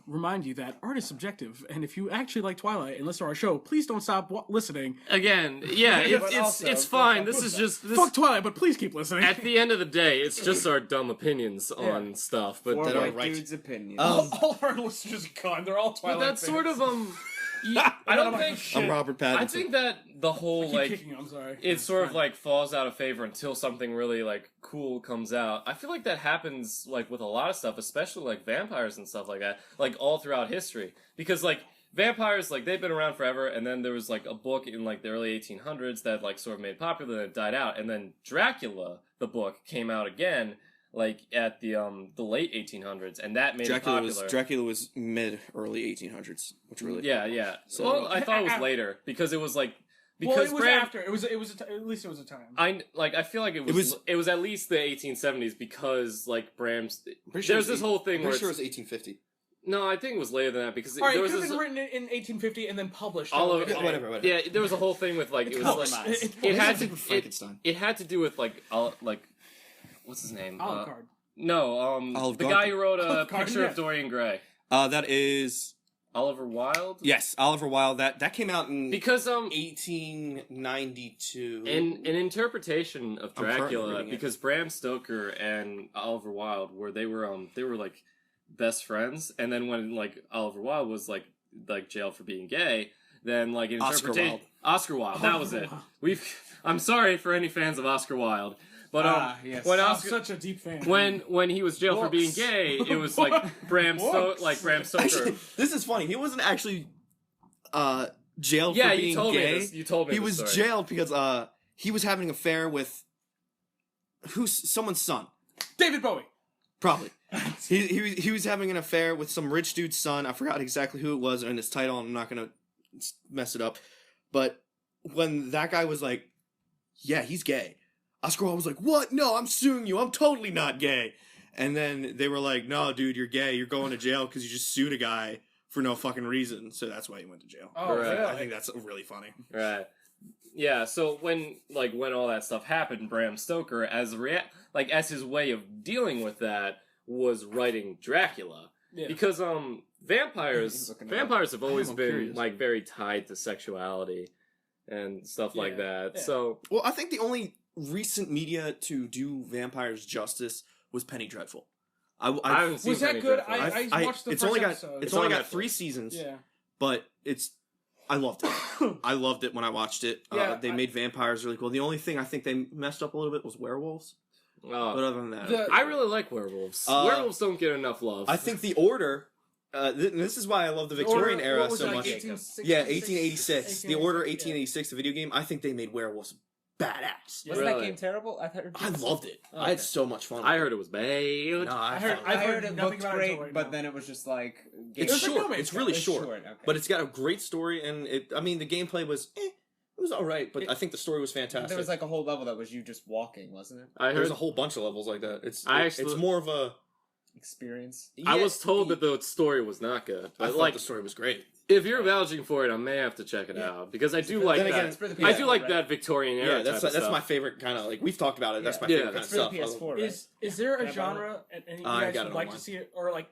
remind you that art is subjective, and if you actually like Twilight and listen to our show, please don't stop listening. Again, it's fine. This is just fuck Twilight, but please keep listening. At the end of the day, it's just our dumb opinions on stuff, but that are right. Dude's opinions. All our listeners are gone. They're all Twilight. But that's fans. sort of I don't think I'm Robert Pattinson. I think that the whole I'm sorry. It sort of like falls out of favor until something really like cool comes out. I feel like that happens like with a lot of stuff, especially like vampires and stuff like that, like all throughout history. Because like vampires, like they've been around forever, and then there was like a book in like the early 1800s that like sort of made popular and it died out, and then Dracula, the book, came out again. Like at the late 1800s, and that made it popular. Dracula was mid-early 1800s, which really So well, I thought it was later because it was like it was after it was at least it was a time. I feel like it was at least the 1870s because like Bram's. There's this whole thing where it was 1850. No, I think it was later than that because it could have been written in 1850 and then published. Whatever. Yeah, there was a whole thing with like it was like it had to Frankenstein. It had to do with like what's his name? Alucard. No, the guy who wrote a picture of Dorian Gray. That is Oliver Wilde. Yes, Oliver Wilde. That came out in 1892. An interpretation of Dracula because Bram Stoker and Oliver Wilde they were like best friends, and then when like Oliver Wilde was like jailed for being gay, than like an Oscar interpretation. Wilde. Oscar Wilde, that was it. I'm sorry for any fans of Oscar Wilde, but yes. when I'm Oscar, such a deep fan. when he was jailed for being gay, it was like Bram Stoker. Actually, this is funny. He wasn't actually jailed Yeah, for you being told me gay. this. You told me He this was story. jailed because he was having an affair with someone's son. David Bowie. Probably. He was having an affair with some rich dude's son. I forgot exactly who it was in his title. I'm not gonna mess it up. But when that guy was like, "Yeah, he's gay," Oscar Wilde was like, "What? No, I'm suing you. I'm totally not gay." And then they were like, "No, dude, you're gay. You're going to jail because you just sued a guy for no fucking reason." So that's why he went to jail. Oh, Right. really? I think that's really funny. Right. Yeah. So when all that stuff happened, Bram Stoker, as his way of dealing with that, was writing Dracula. Yeah. Because vampires have always I'm been curious. like very tied to sexuality and stuff like that. Yeah. So Well, I think the only recent media to do vampires justice was Penny Dreadful. I haven't seen Was that Penny good? Dreadful. I watched the it's first only got episode. it's on only got Netflix. 3 seasons, Yeah. but I loved it. I loved it when I watched it. Yeah, They made vampires really cool. The only thing I think they messed up a little bit was werewolves. But other than that, I really like werewolves. Werewolves don't get enough love. I think the Order. This is why I love the Victorian Order- era what was so it, like much. 1866? Yeah, 1886. The Order 1886, 1886, the video game. I think they made werewolves badass. Wasn't that Really? game terrible? I thought I loved it. I had so much fun. I heard it was bad. No, I I heard- thought- I've I heard it nothing looked about it great, until right but now. then it was just like It's It was a short. comic. It's really It's short. okay. But it's got a great story, and I mean, the gameplay was, it was all right, but I think the story was fantastic. There was like a whole level that was you just walking, wasn't it? I There's heard. a whole bunch of levels like that. It's It's more of a. Experience. I Yeah, was told that the story was not good. I But thought like, the story was great. if you're vouching for it, I may have to check it out because I do like Then that. again, It's for the I PS4, do like right? that Victorian era. Yeah, that's type of that's stuff. my favorite kind of like we've talked about it. That's my Yeah. favorite kind It's of for the stuff. PS4, right? Is there a Yeah, genre and any you I guys got would it like on to see it, or like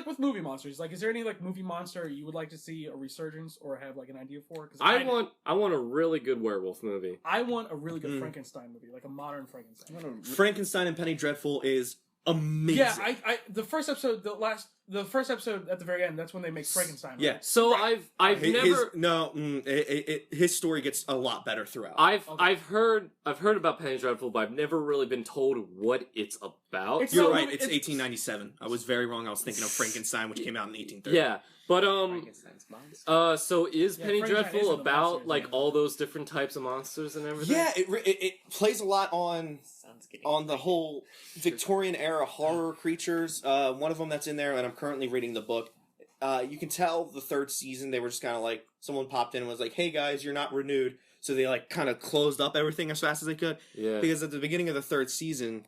with movie monsters? Like, is there any like movie monster you would like to see a resurgence or have like an idea for? Because I want a really good werewolf movie. I want a really good Frankenstein movie, like a modern Frankenstein. Frankenstein and Penny Dreadful is amazing. Yeah, I the first episode at the very end, that's when they make Frankenstein. Right? Yeah. So I've never. His story gets a lot better throughout. I've heard about Penny Dreadful, but I've never really been told what it's about. It's You're not a right. movie- It's 1897. I was very wrong. I was thinking of Frankenstein, which came out in 1830. Yeah, but Frankenstein's moms. so is Yeah, Penny Frankenstein Dreadful isn't a about monster, like yeah. all those different types of monsters and everything? Yeah, it plays a lot on Sounds good. the whole Victorian era horror creatures. One of them that's in there, and I'm currently reading the book. You can tell the 3rd season they were just kind of like someone popped in and was like, "Hey guys, you're not renewed," so they like kind of closed up everything as fast as they could. Yeah. Because at the beginning of the 3rd season,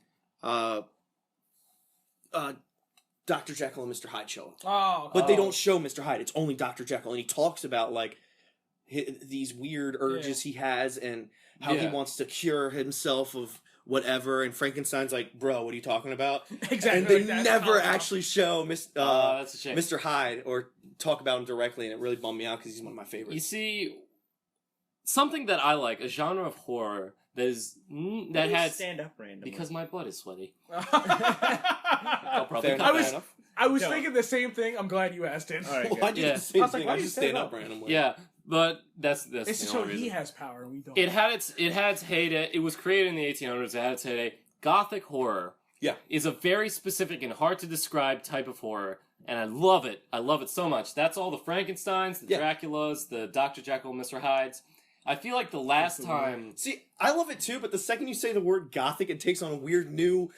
Dr. Jekyll and Mr. Hyde show up. Oh, But they don't show Mr. Hyde. It's only Dr. Jekyll, and he talks about like these weird urges he has and how he Yeah. wants to cure himself of whatever. And Frankenstein's like, "Bro, what are you talking about?" exactly. And they like that. never Oh, actually show that's a shame. Mr. Hyde or talk about him directly, and it really bummed me out because he's one of my You favorites. see, something that I like, a genre of horror that has stand up randomly. because my butt is sweaty. I I'll probably Fair cut enough. that. was No. thinking the same thing. I'm glad you asked it. All right, Why'd you do Yeah. the same I was like, thing? why I do you just say stand that? up randomly. Yeah, but that's It's the to show only reason. he has power and we don't. It had its heyday. It was created in the 1800s. It had its heyday. Gothic horror, Yeah. is a very specific and hard to describe type of horror, and I love it. I love it so much. That's all the Frankensteins, the Yeah. Draculas, the Dr. Jekyll, Mr. Hydes. I feel like the last time. See, I love it too, but the second you say the word gothic, it takes on a weird new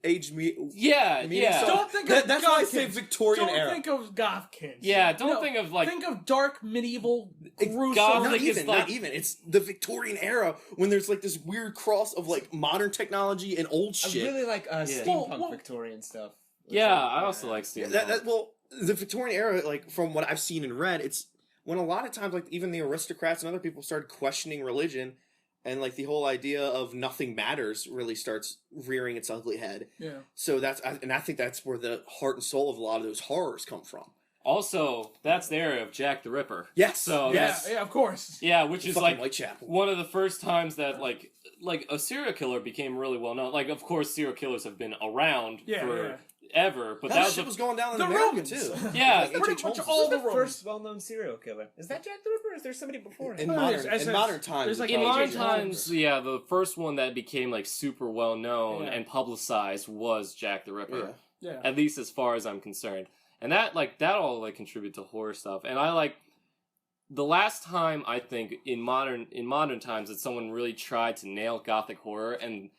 age Yeah, meaning. yeah. So Don't think that- of that's why I goth say kids. Victorian Don't era. think of goth kids. Yeah, don't No, think of like. think of dark medieval gruesome. Gothic Not is even, like- not even. It's the Victorian era when there's like this weird cross of like modern technology and old I shit. really like steampunk Well, Victorian stuff. Yeah, I also like Yeah, steampunk. well, the Victorian era, like from what I've seen and read, it's when a lot of times like even the aristocrats and other people started questioning religion, and like the whole idea of nothing matters really starts rearing its ugly head. Yeah. So I think that's where the heart and soul of a lot of those horrors come from. Also, that's the era of Jack the Ripper. Yes. So Yeah, that's yeah, of course. yeah, which is Fucking like Whitechapel. one of the first times that like a serial killer became really well known. Like, of course, serial killers have been around Yeah, for ever, but That, that was shit the was going down in the America Romans. too. Yeah, Like, pretty H.H. much Holmes. all Who's the the Romans. first well-known serial killer? Is that Jack the Ripper, or is there somebody before him? In Oh, modern, there's- in modern times, there's like in H.H. modern Holmes. times, yeah, the first one that became like super well known Yeah. and publicized was Jack the Ripper. Yeah. Yeah. At least as far as I'm concerned. And that all like contribute to horror stuff. And I like the last time I think in modern times that someone really tried to nail gothic horror, and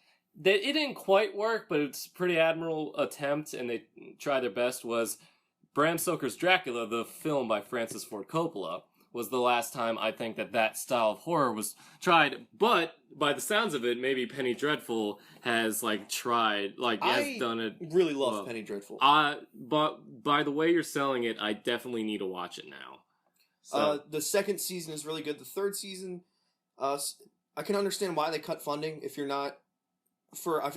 it didn't quite work, but it's a pretty admirable attempt, and they tried their best, was Bram Stoker's Dracula, the film by Francis Ford Coppola, was the last time I think that style of horror was tried. But by the sounds of it, maybe Penny Dreadful has like tried, like has done it. Really love well. Penny Dreadful. But by the way you're selling it, I definitely need to watch it now. So, The second season is really good. The third season, I can understand why they cut funding. If you're not,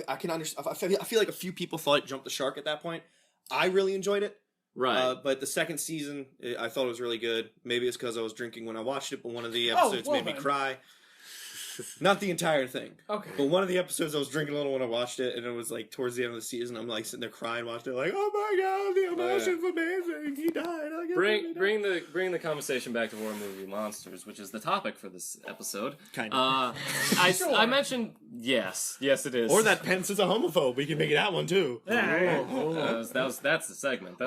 I can understand. I feel like a few people thought it jumped the shark at that point. I really enjoyed it. right. But the second season, I thought it was really good. Maybe it's because I was drinking when I watched it, but one of the episodes well made me then. cry. Not the entire thing. Okay. But one of the episodes, I was drinking a little when I watched it, and it was like towards the end of the season. I'm like sitting there crying, watching it, like, oh my god, the emotion's amazing. He died. I guess he died. Bring the conversation back to horror movie monsters, which is the topic for this episode. Kind of. I mentioned yes it is. Or that Pence is a homophobe. We can make it that one too. that's the segment.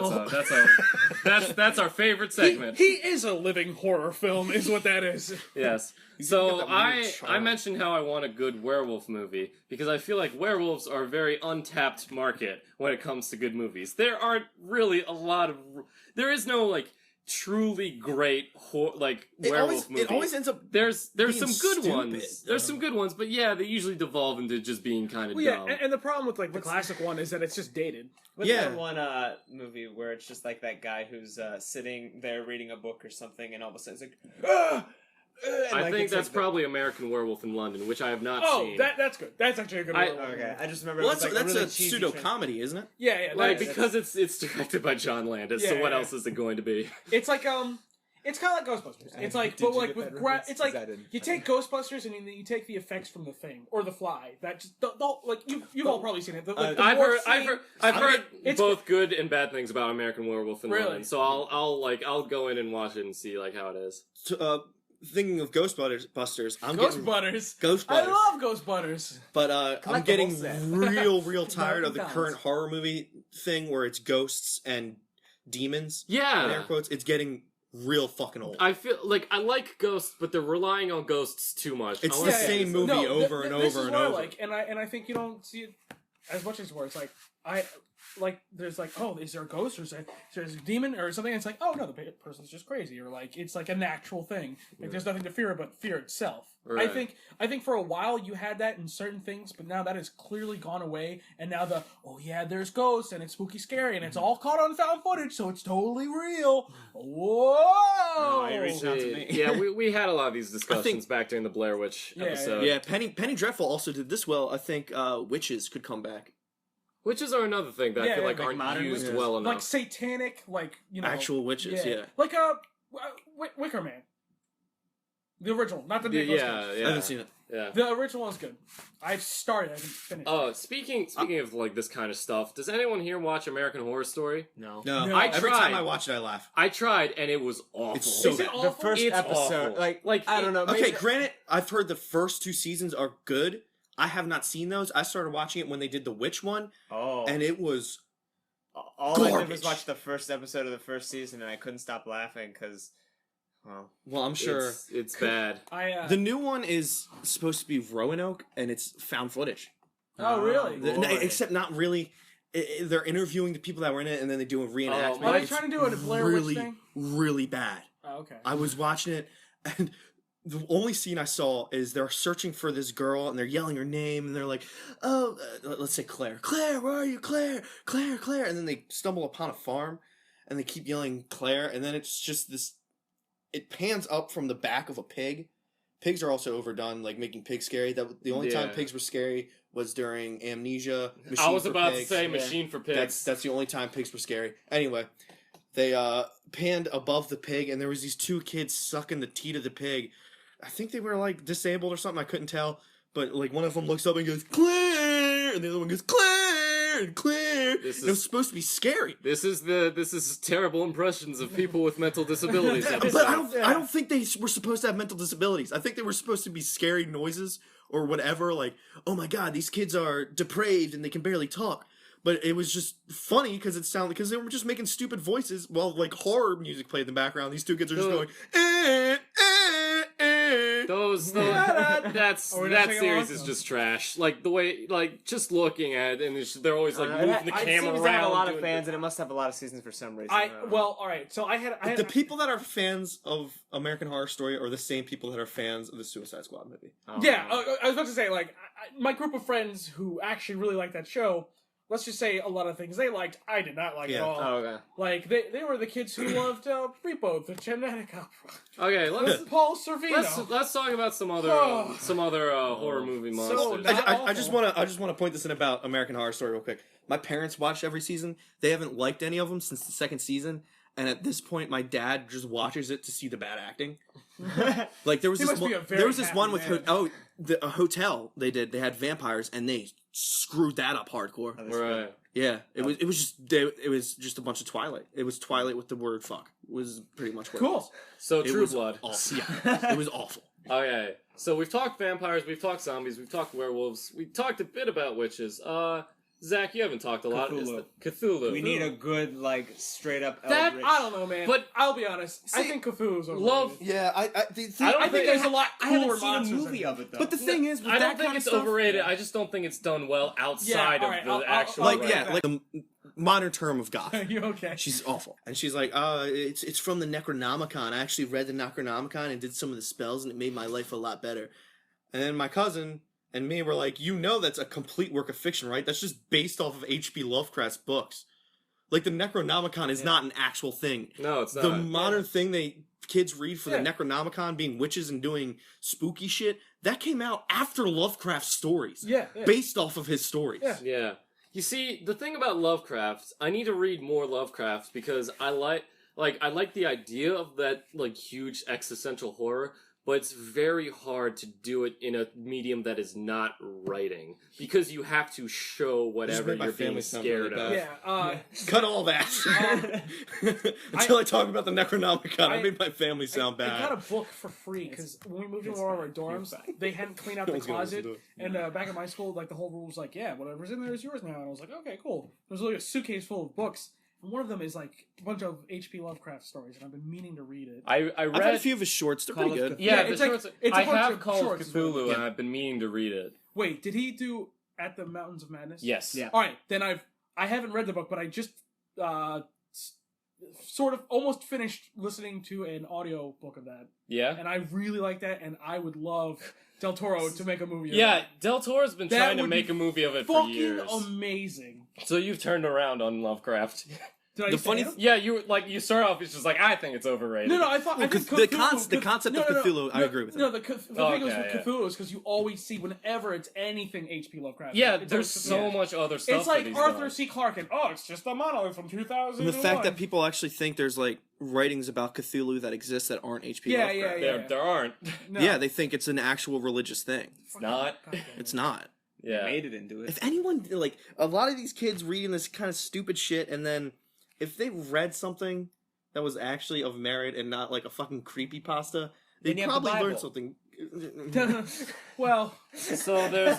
That's our favorite segment. He is a living horror film, is what that is. Yes. So I mentioned how I want a good werewolf movie because I feel like werewolves are a very untapped market when it comes to good movies. There aren't really a lot of. There is no like truly great werewolf movie. It always ends up. There's being some good stupid. ones. There's some good ones, but yeah, they usually devolve into just being kind of Well, yeah, dumb. and the problem with like the classic one is that it's just dated. What's Yeah. that one movie where it's just like that guy who's sitting there reading a book or something, and all of a sudden it's like, ah! And, I like, think it's that's like probably American Werewolf in London, which I have not Oh, seen. that's good. That's actually a good one. Okay, I just remember. Well, it was that's like a really cheesy pseudo comedy, isn't it? Yeah, like that- because it's directed by John Landis, so Yeah, what yeah. else is it going to be? it's like it's kind of like Ghostbusters. It's like, but like with it's like I didn't. you take Ghostbusters and you take the effects from The Thing or The Fly. That just don't like you've all probably seen it. The I've heard it's both good and bad things about American Werewolf in Really? London, so I'll go in and watch it and see like how it is. Thinking of Ghostbusters, I'm Ghostbutters. getting Ghostbusters. I love Ghostbutters. But I'm Collect the getting whole set. real tired of the £19. current horror movie thing where it's ghosts and demons. In air Yeah, quotes, it's getting real fucking old. I feel like I like ghosts, but they're relying on ghosts too much. It's I the wanna Yeah, same see movie No, over and this over is and what I over. like, and I think you don't see it as much as where it's like there's like, oh, is there a ghost or is there a demon or something? And it's like, oh no, the person's just crazy, or like it's like a natural thing. Like there's nothing to fear but fear itself. Right. I think for a while you had that in certain things, but now that has clearly gone away. And now there's ghosts and it's spooky, scary, and it's all caught on found footage, so it's totally real. Whoa! Oh, you reached out to me. Yeah, we had a lot of these discussions back during the Blair Witch Yeah, episode. Yeah, Penny Dreadful also did this well. I think witches could come back. Witches are another thing that I Yeah, feel yeah, like like aren't modern used witches. well enough. Like satanic, like Actual witches, yeah. Like Wicker Man. The original, not the new yeah, Ghostbusters. yeah. I haven't seen it. Yeah. The original is good. I've started, I haven't finished. Oh, speaking of like this kind of stuff, does anyone here watch American Horror Story? No. No, No. I every tried. time I watch it, I laugh. I tried and it was awful. It's so Is it bad. awful? The first It's episode, awful. like I don't know. Okay, maybe- granted, I've heard the first 2 seasons are good. I have not seen those. I started watching it when they did the witch one, Oh, and it was all I did garbage. was watch the first episode of the first season, and I couldn't stop laughing because, well, I'm sure. It's bad. The new one is supposed to be Roanoke, and it's found footage. Oh, really? Boy. Except not really. They're interviewing the people that were in it, and then they do a reenactment. Oh, Are they It's trying to do a Blair really, Witch thing? really bad. Oh, okay. I was watching it, and the only scene I saw is they're searching for this girl, and they're yelling her name, and they're like, "Oh, let's say Claire. Claire, where are you, Claire? Claire, Claire!" And then they stumble upon a farm, and they keep yelling Claire, and then it's just this. It pans up from the back of a pig. Pigs are also overdone, like making pigs scary. That the only time Yeah. pigs were scary was during Amnesia. I Machine was for about Pigs. to say Machine for Pigs. That's the only time pigs were scary. Anyway, they panned above the pig, and there was these 2 kids sucking the teat of the pig. I think they were like disabled or something. I couldn't tell, but like one of them looks up and goes Claire, and the other one goes Claire, clear. This It was is supposed to be scary. this is terrible impressions of people with mental disabilities. But episode. I don't think they were supposed to have mental disabilities. I think they were supposed to be scary noises or whatever. Like, oh my god, these kids are depraved and they can barely talk. But it was just funny because they were just making stupid voices while like horror music played in the background. These two kids are just going. That sing series along? is just trash. Like the way, like just looking at it, and they're always like moving the It camera seems around. to have a lot of doing fans, and it must have a lot of seasons for some reason. Well, all right. So I had The people that are fans of American Horror Story are the same people that are fans of the Suicide Squad movie. Yeah, I was about to say, like, my group of friends who actually really like that show, let's just say a lot of things they liked, I did not like at all. Oh, okay. Like, they were the kids who loved Repo, the genetic opera. Okay, With Paul Sorvino. let's talk about some other horror movie monsters. I just want to point this in about American Horror Story real quick. My parents watched every season. They haven't liked any of them since the second season. And at this point, my dad just watches it to see the bad acting. Like there was He this must be one, a very there was this happy one with man. a hotel they had vampires and they screwed that up hardcore. Right. Yeah, it was just a bunch of Twilight. It was Twilight with the word fuck. Was pretty much what it was. Cool. So It True was Blood. awful. Yeah, it was awful. Okay, so we've talked vampires, we've talked zombies, we've talked werewolves, we talked a bit about witches. Zach, you haven't talked a lot. Cthulhu. Cthulhu. We need a good, like, straight up That, Eldritch. I don't know, man. But- I'll be honest. I See, think Cthulhu's overrated. love- Yeah, I I I think there's a lot I cooler haven't seen a monsters movie than of it, though. But the thing is, with I that don't think kind it's of stuff, overrated. I just don't think it's done well outside alright, of the I'll- actual. I'll- like yeah, like the modern term of goth. you okay? She's awful, and she's like, it's from the Necronomicon. I actually read the Necronomicon and did some of the spells, and it made my life a lot better. And then my cousin and me were like, that's a complete work of fiction, right? That's just based off of H.P. Lovecraft's books. Like the Necronomicon is not an actual thing. No, it's not. The modern thing kids read for the Yeah. Necronomicon, being witches and doing spooky shit, that came out after Lovecraft's stories, Yeah. based off of his stories. Yeah. Yeah. You see, the thing about Lovecraft, I need to read more Lovecraft because I like the idea of that like huge existential horror, but it's very hard to do it in a medium that is not writing because you have to show whatever made my you're being family sound scared really of. Yeah. Cut all that. Until I talk about the Necronomicon, I made my family sound I got bad. a book for free because when we moved into one of our dorms, they hadn't cleaned out No the one's gonna listen closet. to it. And back in my school, like the whole rule was like, yeah, whatever's in there is yours now. And I was like, okay, cool. There's like a suitcase full of books, and one of them is like a bunch of H.P. Lovecraft stories, and I've been meaning to read it. I I've read had a few of his shorts. They're pretty Call of good. yeah, Yeah, the it's like- shorts. it's a I bunch have of Call of shorts, Cthulhu, yeah. and I've been meaning to read it. Wait, did he do At the Mountains of Madness? Yes. Yeah. All right, then I haven't read the book, but I just sort of almost finished listening to an audio book of that, Yeah. and I really like that, and I would love Del Toro to make a movie. of Yeah, that. Del Toro's been That trying to would make be a movie of it for Fucking years. amazing. So you've turned around on Lovecraft. Did I The say funny him? Yeah, you start off. It's just like I think it's overrated. No, I thought I think the Cthulhu, concept of Cthulhu, I agree with No, him. the thing is Okay, with yeah. Cthulhu is because you always see whenever it's anything H.P. Lovecraft. Yeah, it's there's always Cthulhu. so much other stuff. It's like that he's Arthur done. C. Clarke and it's just a monolith from 2000. And the fact that people actually think there's like writings about Cthulhu that exist that aren't H.P. Yeah, Lovecraft. yeah. There aren't. No. Yeah, they think it's an actual religious thing. It's not. It's not. Yeah. Made it into it. If anyone, like, a lot of these kids reading this kind of stupid shit, and then if they read something that was actually of merit and not like a fucking creepypasta, Then they'd you have the probably learn Bible. something. Well, So there's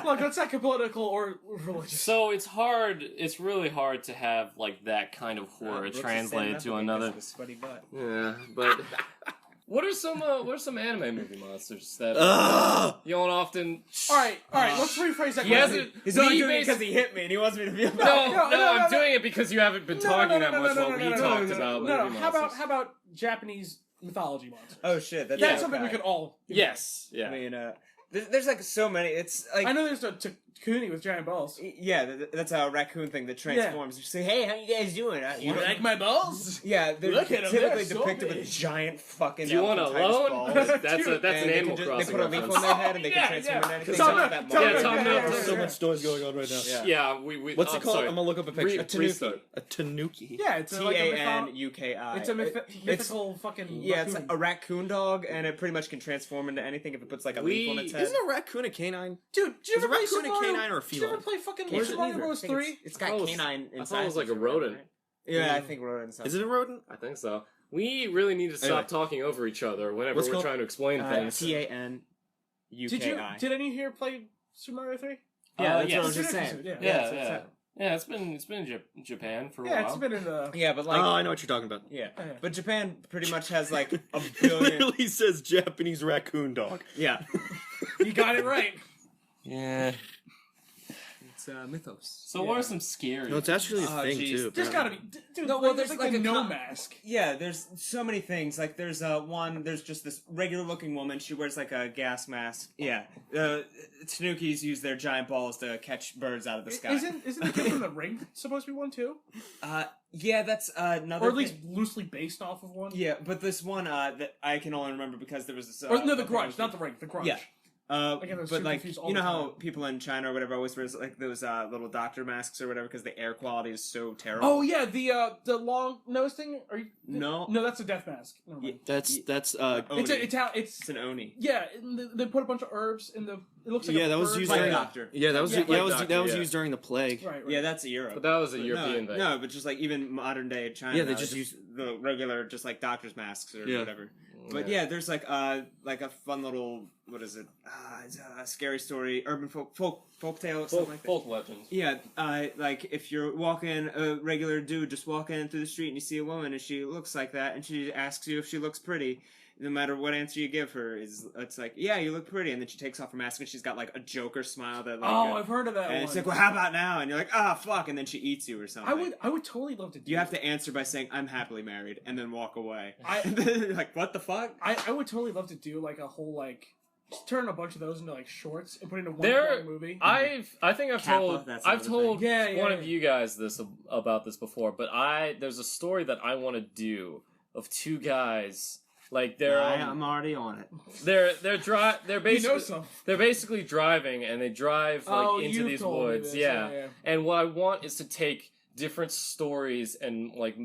look, that's not political or religious. So it's hard. It's really hard to have like that kind of horror Brooks is translated standing to up another. because of his sweaty butt. Yeah, but what are some anime movie monsters that Ugh! you don't often? All right, let's rephrase that. He question. hasn't. He's only we doing it basi- because he hit me and he wants me to feel bad. No, I'm no. doing it because you haven't been talking that much while we talked about No, movie how monsters. about Japanese mythology monsters? Oh shit, that's That's okay. something we could all. Yes. Yeah. I mean, there's like so many. It's like I know there's a Takuni with giant balls. yeah, that's a raccoon thing that transforms. You say, hey, how you guys doing? You know- my balls? Yeah, they're Look at 'em, typically they're so depicted big. with giant fucking. Do you want a elephantitis loan? balls. That's Dude, an And Animal they Crossing put a leaf reference. on their head and they can Yeah, transform yeah. into anything. Tell It's me- that tell me- moment. Yeah, Tom, yeah, There's so much noise going on right now. Yeah. Yeah, we. What's it I'm called? sorry. I'm gonna look up a picture. Restart. A tanuki. Yeah, it's like a T-A-N-U-K-I. It's a mythical fucking. Yeah, it's raccoon. a raccoon dog, and it pretty much can transform into anything if it puts like a leaf on its head. Isn't a raccoon a canine? Dude, did you Is ever a play raccoon Super a canine or a Did you ever feline? play fucking Can't Super Mario either. Bros. I think 3? It's got I thought it was- canine I inside. thought it was like a or whatever, rodent. right? Yeah, I think rodents. Is it a rodent? I think so. We really need to stop Anyway. talking over each other whenever What's we're called- trying to explain things. TANUKI. Did any here play Super Mario 3? Yeah, that's yes. what I was just It's an saying. episode, Yeah, that's yeah. what Yeah, it's been in Japan for a Yeah, while. it's been in the. Yeah, but like, Oh, I know what you're talking about. yeah, Yeah. but Japan pretty much has like a It billion. literally says Japanese raccoon dog. Yeah, You got it right. Yeah. it's mythos. So what are some scary? No, it's actually a Oh, thing jeez. too. There's apparently. gotta be. Dude, No, well, there's there's like like a a no con- mask. Yeah, there's so many things. Like there's one. There's just this regular looking woman. She wears like a gas mask. Yeah, Tanukis use their giant balls to catch birds out of the sky. Isn't the kid from the Ring supposed to be one too? Yeah, that's another. Or at least thing. loosely based off of one? Yeah, but this one that I can only remember because there was this. Or no, the thing Grudge, with- not the Ring, the Grudge. Yeah. I get those But two like confused all you know the how time. people in China or whatever always wears like those little doctor masks or whatever because the air quality is so terrible. Oh yeah, the long nose thing. Are you? No. no, that's a death mask. Never mind. That's It's Oni. it's It's an oni. yeah. They put a bunch of herbs in the. It looks like Yeah, a that was bird. used Plague during doctor. yeah that was Yeah, that like was doctor, that was yeah. used during the plague. Right. Yeah, that's Europe. But that was a But European no, thing. No, but just like even modern day China. Yeah, they it's just use- the regular, just like doctor's masks or Yeah. whatever. But yeah, there's like a fun little what is it? It's a scary story, urban folk tale, something like that. folk legends. Yeah, like if you're walking a regular dude just walking through the street and you see a woman and she looks like that and she asks you if she looks pretty, no matter what answer you give her, it's like, yeah, you look pretty, and then she takes off her mask and she's got like a Joker smile that like, Oh, I've heard of that and one. it's like, well, how about now? And you're like, ah, fuck, and then she eats you or something. I would totally love to do. You have to answer by saying, I'm happily married, and then walk away. I- And then you're like, what the fuck? I would totally love to do like a whole like just turn a bunch of those into like shorts and put it into one There- long movie. I think I've Kappa, told that's I've another told thing. Yeah, one yeah, of yeah. you guys this about this before, but there's a story that I want to do of two guys like they're I'm already on it. they're You basically know some. they're basically driving and they drive like Oh, into you've these told me woods, this, yeah. yeah. And what I want is to take different stories and like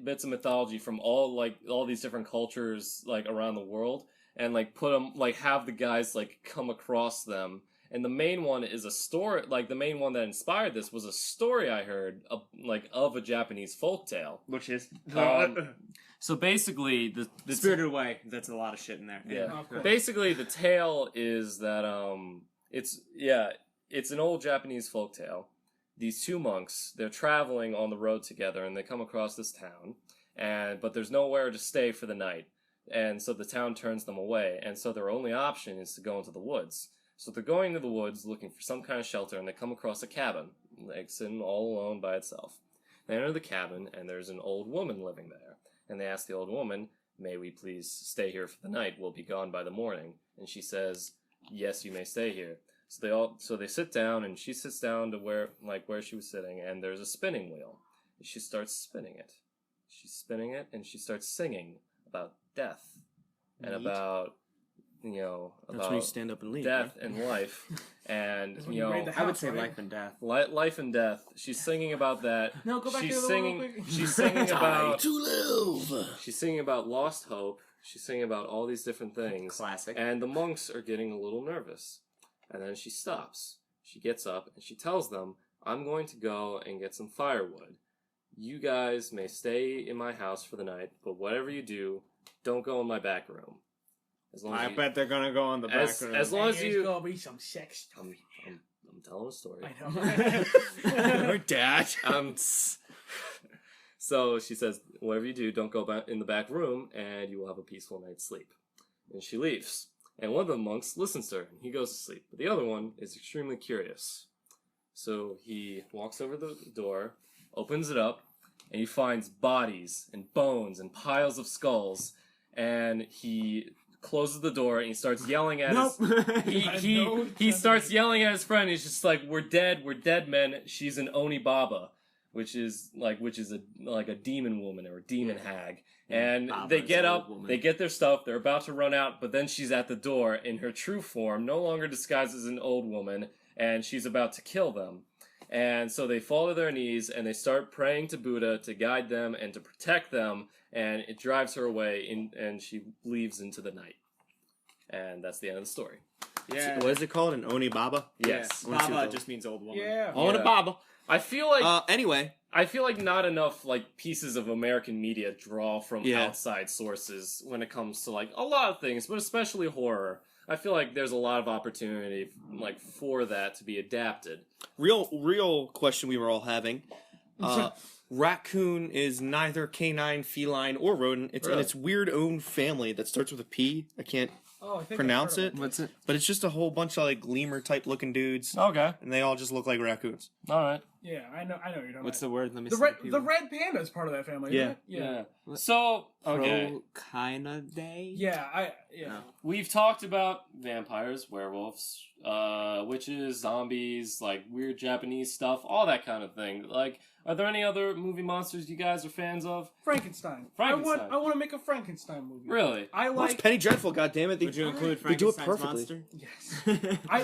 bits of mythology from all these different cultures like around the world and like put them like have the guys like come across them. And the main one is a story, like the main one that inspired this was a story I heard of a Japanese folktale. Which is So basically, the Spirited Away. That's a lot of shit in there. Yeah. Of course. Basically, the tale is that it's an old Japanese folktale. These two monks, they're traveling on the road together, and they come across this town, but there's nowhere to stay for the night, and so the town turns them away, and so their only option is to go into the woods. So they're going to the woods looking for some kind of shelter, and they come across a cabin, like sitting all alone by itself. They enter the cabin, and there's an old woman living there. And they ask the old woman, may we please stay here for the night? We'll be gone by the morning. And she says, yes, you may stay here. So they sit down, and she sits down to where she was sitting, and there's a spinning wheel. And she starts spinning it. She's spinning it, and she starts singing about death. And Neat. about, That's when you about stand up and leave. death right? and life. And, That's when you raid the I would house, say right? life and death. life and death. She's singing about that. No, go back she's to the singing. real quick. She's singing about. to live. She's singing about lost hope. She's singing about all these different things. Classic. And the monks are getting a little nervous. And then she stops. She gets up and she tells them, I'm going to go and get some firewood. You guys may stay in my house for the night, but whatever you do, don't go in my back room. As long as I you, bet they're gonna go on the back room. as long as There's you. gonna be some sex stuff. I'm telling a story. I know. Or dad. So she says, whatever you do, don't go back in the back room, and you will have a peaceful night's sleep. And she leaves. And one of the monks listens to her, and he goes to sleep. But the other one is extremely curious. So he walks over the door, opens it up, and he finds bodies and bones and piles of skulls. And he closes the door, and he starts yelling at Nope. he starts yelling at his friend. He's just like, we're dead men. She's an Oni Baba, which is a demon woman or a demon hag. And Baba they is get an up, old woman. they get their stuff, they're about to run out, but then she's at the door in her true form, no longer disguised as an old woman, and she's about to kill them. And so they fall to their knees and they start praying to Buddha to guide them and to protect them, and it drives her away and she leaves into the night. And that's the end of the story. Yeah. What is it called? An Oni Baba? Yes. Yeah. Baba just means old woman. Yeah. Oni Yeah. Baba. I feel like Anyway. I feel like not enough like pieces of American media draw from Yeah. outside sources when it comes to like a lot of things, but especially horror. I feel like there's a lot of opportunity like for that to be adapted. Real question we were all having. Raccoon is neither canine, feline, or rodent. It's in Really? its weird own family that starts with a P. I can't Oh, I think pronounce I've heard it. What's it? But it's just a whole bunch of like lemur type looking dudes, Okay. and they all just look like raccoons. All right. Yeah, I know you're talking What's about. the word? Let me The see. red, the red panda is part of that family. Yeah. Isn't it? Yeah. Yeah. So okay. Prochynidae? Yeah. No. We've talked about vampires, werewolves, witches, zombies, like weird Japanese stuff, all that kind of thing. Like, are there any other movie monsters you guys are fans of? Frankenstein. Frankenstein. I want to make a Frankenstein movie. Really? I Watch like. Penny Dreadful, goddammit. Would you include they do it Frankenstein's perfectly. monster? Yes.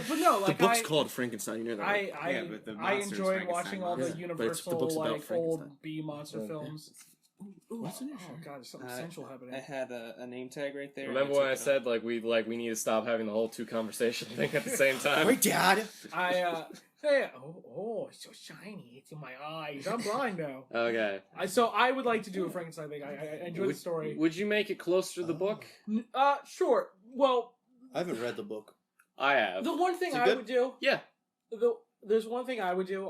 But no, The like book's called Frankenstein. You know that. Right? Yeah, but the I monster's enjoyed Frankenstein watching all the monster. But the Universal book's about like Frankenstein. old B monster films. What's in Oh god, there's something essential happening. I had a name tag right there. Remember when I said like we need to stop having the whole two conversation thing at the same time? Wait, Dad. Hey, oh, it's so shiny. It's in my eyes. I'm blind now. Okay. So I would like to do a Frankenstein thing. I enjoy the story. Would you make it closer to the book? Sure. Well, I haven't read the book. I have. the one thing Is it I good? would do. Yeah. There's one thing I would do.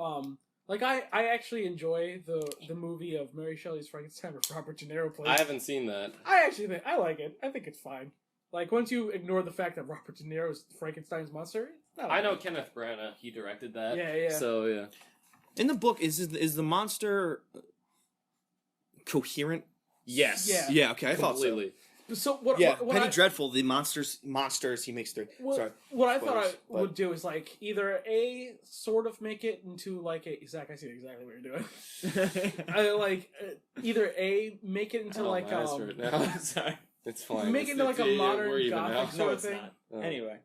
Like I actually enjoy the movie of Mary Shelley's Frankenstein with Robert De Niro plays. I haven't seen that. I actually think I like it. I think it's fine. Like once you ignore the fact that Robert De Niro is Frankenstein's monster, it's not I know bad. Kenneth Branagh. He directed that. Yeah. So yeah. In the book, is the monster coherent? Yes. Yeah. Yeah. Okay, I thought so. Completely. So what? Yeah, what Penny I, Dreadful. The monsters. He makes three. Sorry. What I thought I Spoilers, but- would do is like either a sort of make it into like a Zach. I see exactly what you're doing. I like either a make it into Oh, like my eyes hurt now. Sorry. It's fine. Make it into like a modern we're even gothic now. sort of it's thing. not. Oh. Anyway.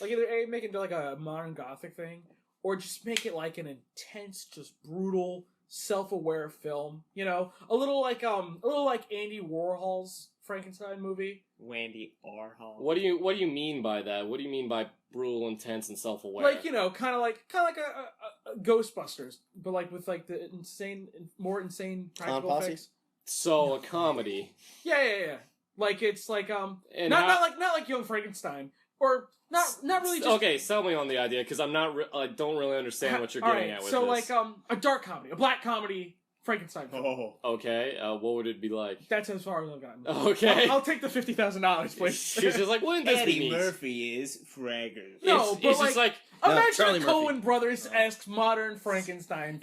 Like either a make it into like a modern gothic thing, or just make it like an intense, just brutal, self-aware film. You know, a little like Andy Warhol's Frankenstein movie. Wendy Orhall. What do you mean by that? What do you mean by brutal, intense, and self-aware? Like kind of like a Ghostbusters, but like with like the more insane practical Posse? effects. So a comedy. Yeah. Like it's like And not like Young Frankenstein, or not really. Just, Okay, sell me on the idea because I'm not. I don't really understand what you're all getting right, at with so this. like a dark comedy, a black comedy Frankenstein film. Oh. Okay, what would it be like? That's as far as I've gotten. Okay. I'll take the $50,000, please. She's just like, wouldn't this be Eddie neat? Murphy is Fraggle. No, it's, but it's just like Imagine Charlie a Murphy. Coen Brothers esque modern Frankenstein.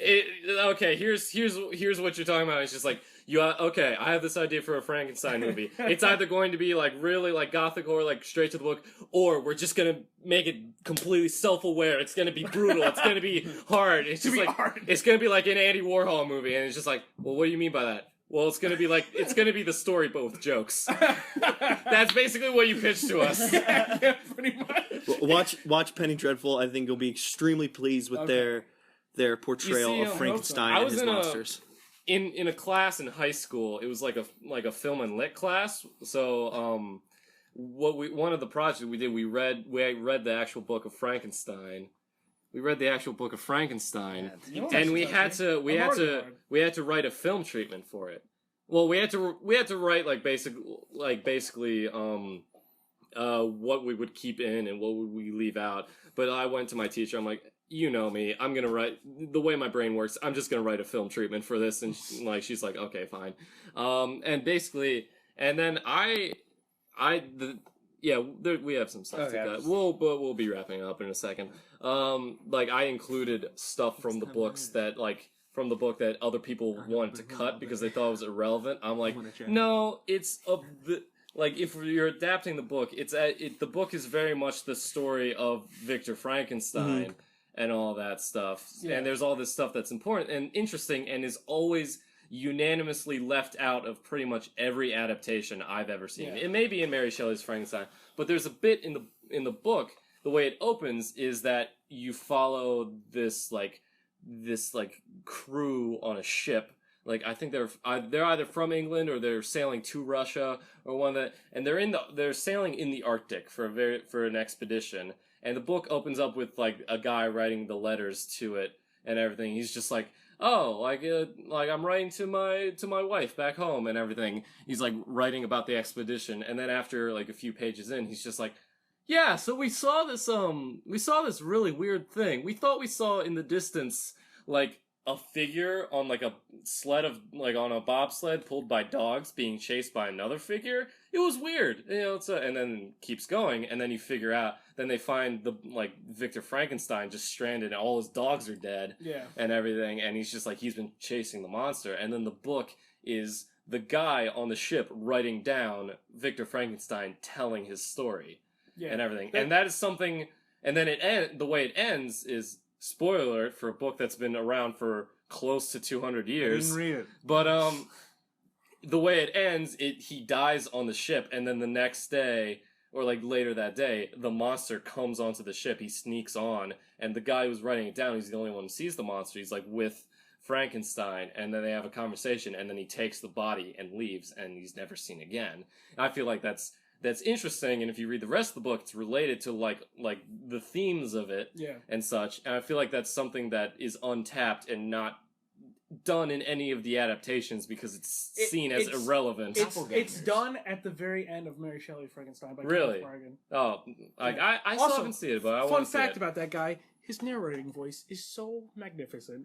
okay. Here's what you're talking about. It's just like okay. I have this idea for a Frankenstein movie. It's either going to be like really like gothic or like straight to the book, or we're just gonna make it completely self-aware. It's gonna be brutal. It's gonna be hard. It's just like it's gonna be like an Andy Warhol movie, and it's just like, well, what do you mean by that? Well, it's gonna be the story, but with jokes. That's basically what you pitched to us. yeah, pretty much. Watch Penny Dreadful. I think you'll be extremely pleased with their portrayal You see, of Frankenstein I and was his in monsters. In a class in high school. It was like a film and lit class. So one of the projects we did, we read the actual book of Frankenstein. We read the actual book of Frankenstein, and we had to write a film treatment for it. Well, we had to write basically what we would keep in and what would we leave out. But I went to my teacher. I'm like, you know me. I'm gonna write the way my brain works. I'm just gonna write a film treatment for this, and she's like, okay, fine. And then we have some stuff to cut. We'll be wrapping up in a second. I included stuff from the books that that other people wanted to cut because they thought it was irrelevant. I'm like, no, it's if you're adapting the book, the book is very much the story of Victor Frankenstein and all that stuff. Yeah. And there's all this stuff that's important and interesting and is always unanimously left out of pretty much every adaptation I've ever seen. Yeah. It may be in Mary Shelley's Frankenstein, but there's a bit in the book. The way it opens is that you follow this crew on a ship. Like I think they're either from England or they're sailing to Russia or one that, and they're sailing in the Arctic for an expedition. And the book opens up with like a guy writing the letters to it and everything. He's just like, oh, like I'm writing to my wife back home and everything. He's like writing about the expedition, and then after like a few pages in, he's just like, yeah, so we saw this really weird thing. We thought we saw in the distance like a figure on like a sled of like on a bobsled pulled by dogs being chased by another figure. It was weird, and then keeps going, and then you figure out. Then they find the like Victor Frankenstein just stranded, and all his dogs are dead, and everything, and he's just like he's been chasing the monster. And then the book is the guy on the ship writing down Victor Frankenstein telling his story, and everything, and that is something. And then the way it ends is. Spoiler alert for a book that's been around for close to 200 years. I didn't read it. But the way it ends, he dies on the ship, and then the next day, or like later that day, the monster comes onto the ship. He sneaks on, and the guy who's writing it down, he's the only one who sees the monster. He's like with Frankenstein, and then they have a conversation, and then he takes the body and leaves, and he's never seen again. And I feel like that's interesting, and if you read the rest of the book, it's related to like the themes of it and such. And I feel like that's something that is untapped and not done in any of the adaptations because it's seen as irrelevant. It's done at the very end of Mary Shelley's Frankenstein by really? Kenneth Bargan. Oh, like I still haven't seen it, but I want to see it. Fun fact about that guy. His narrating voice is so magnificent.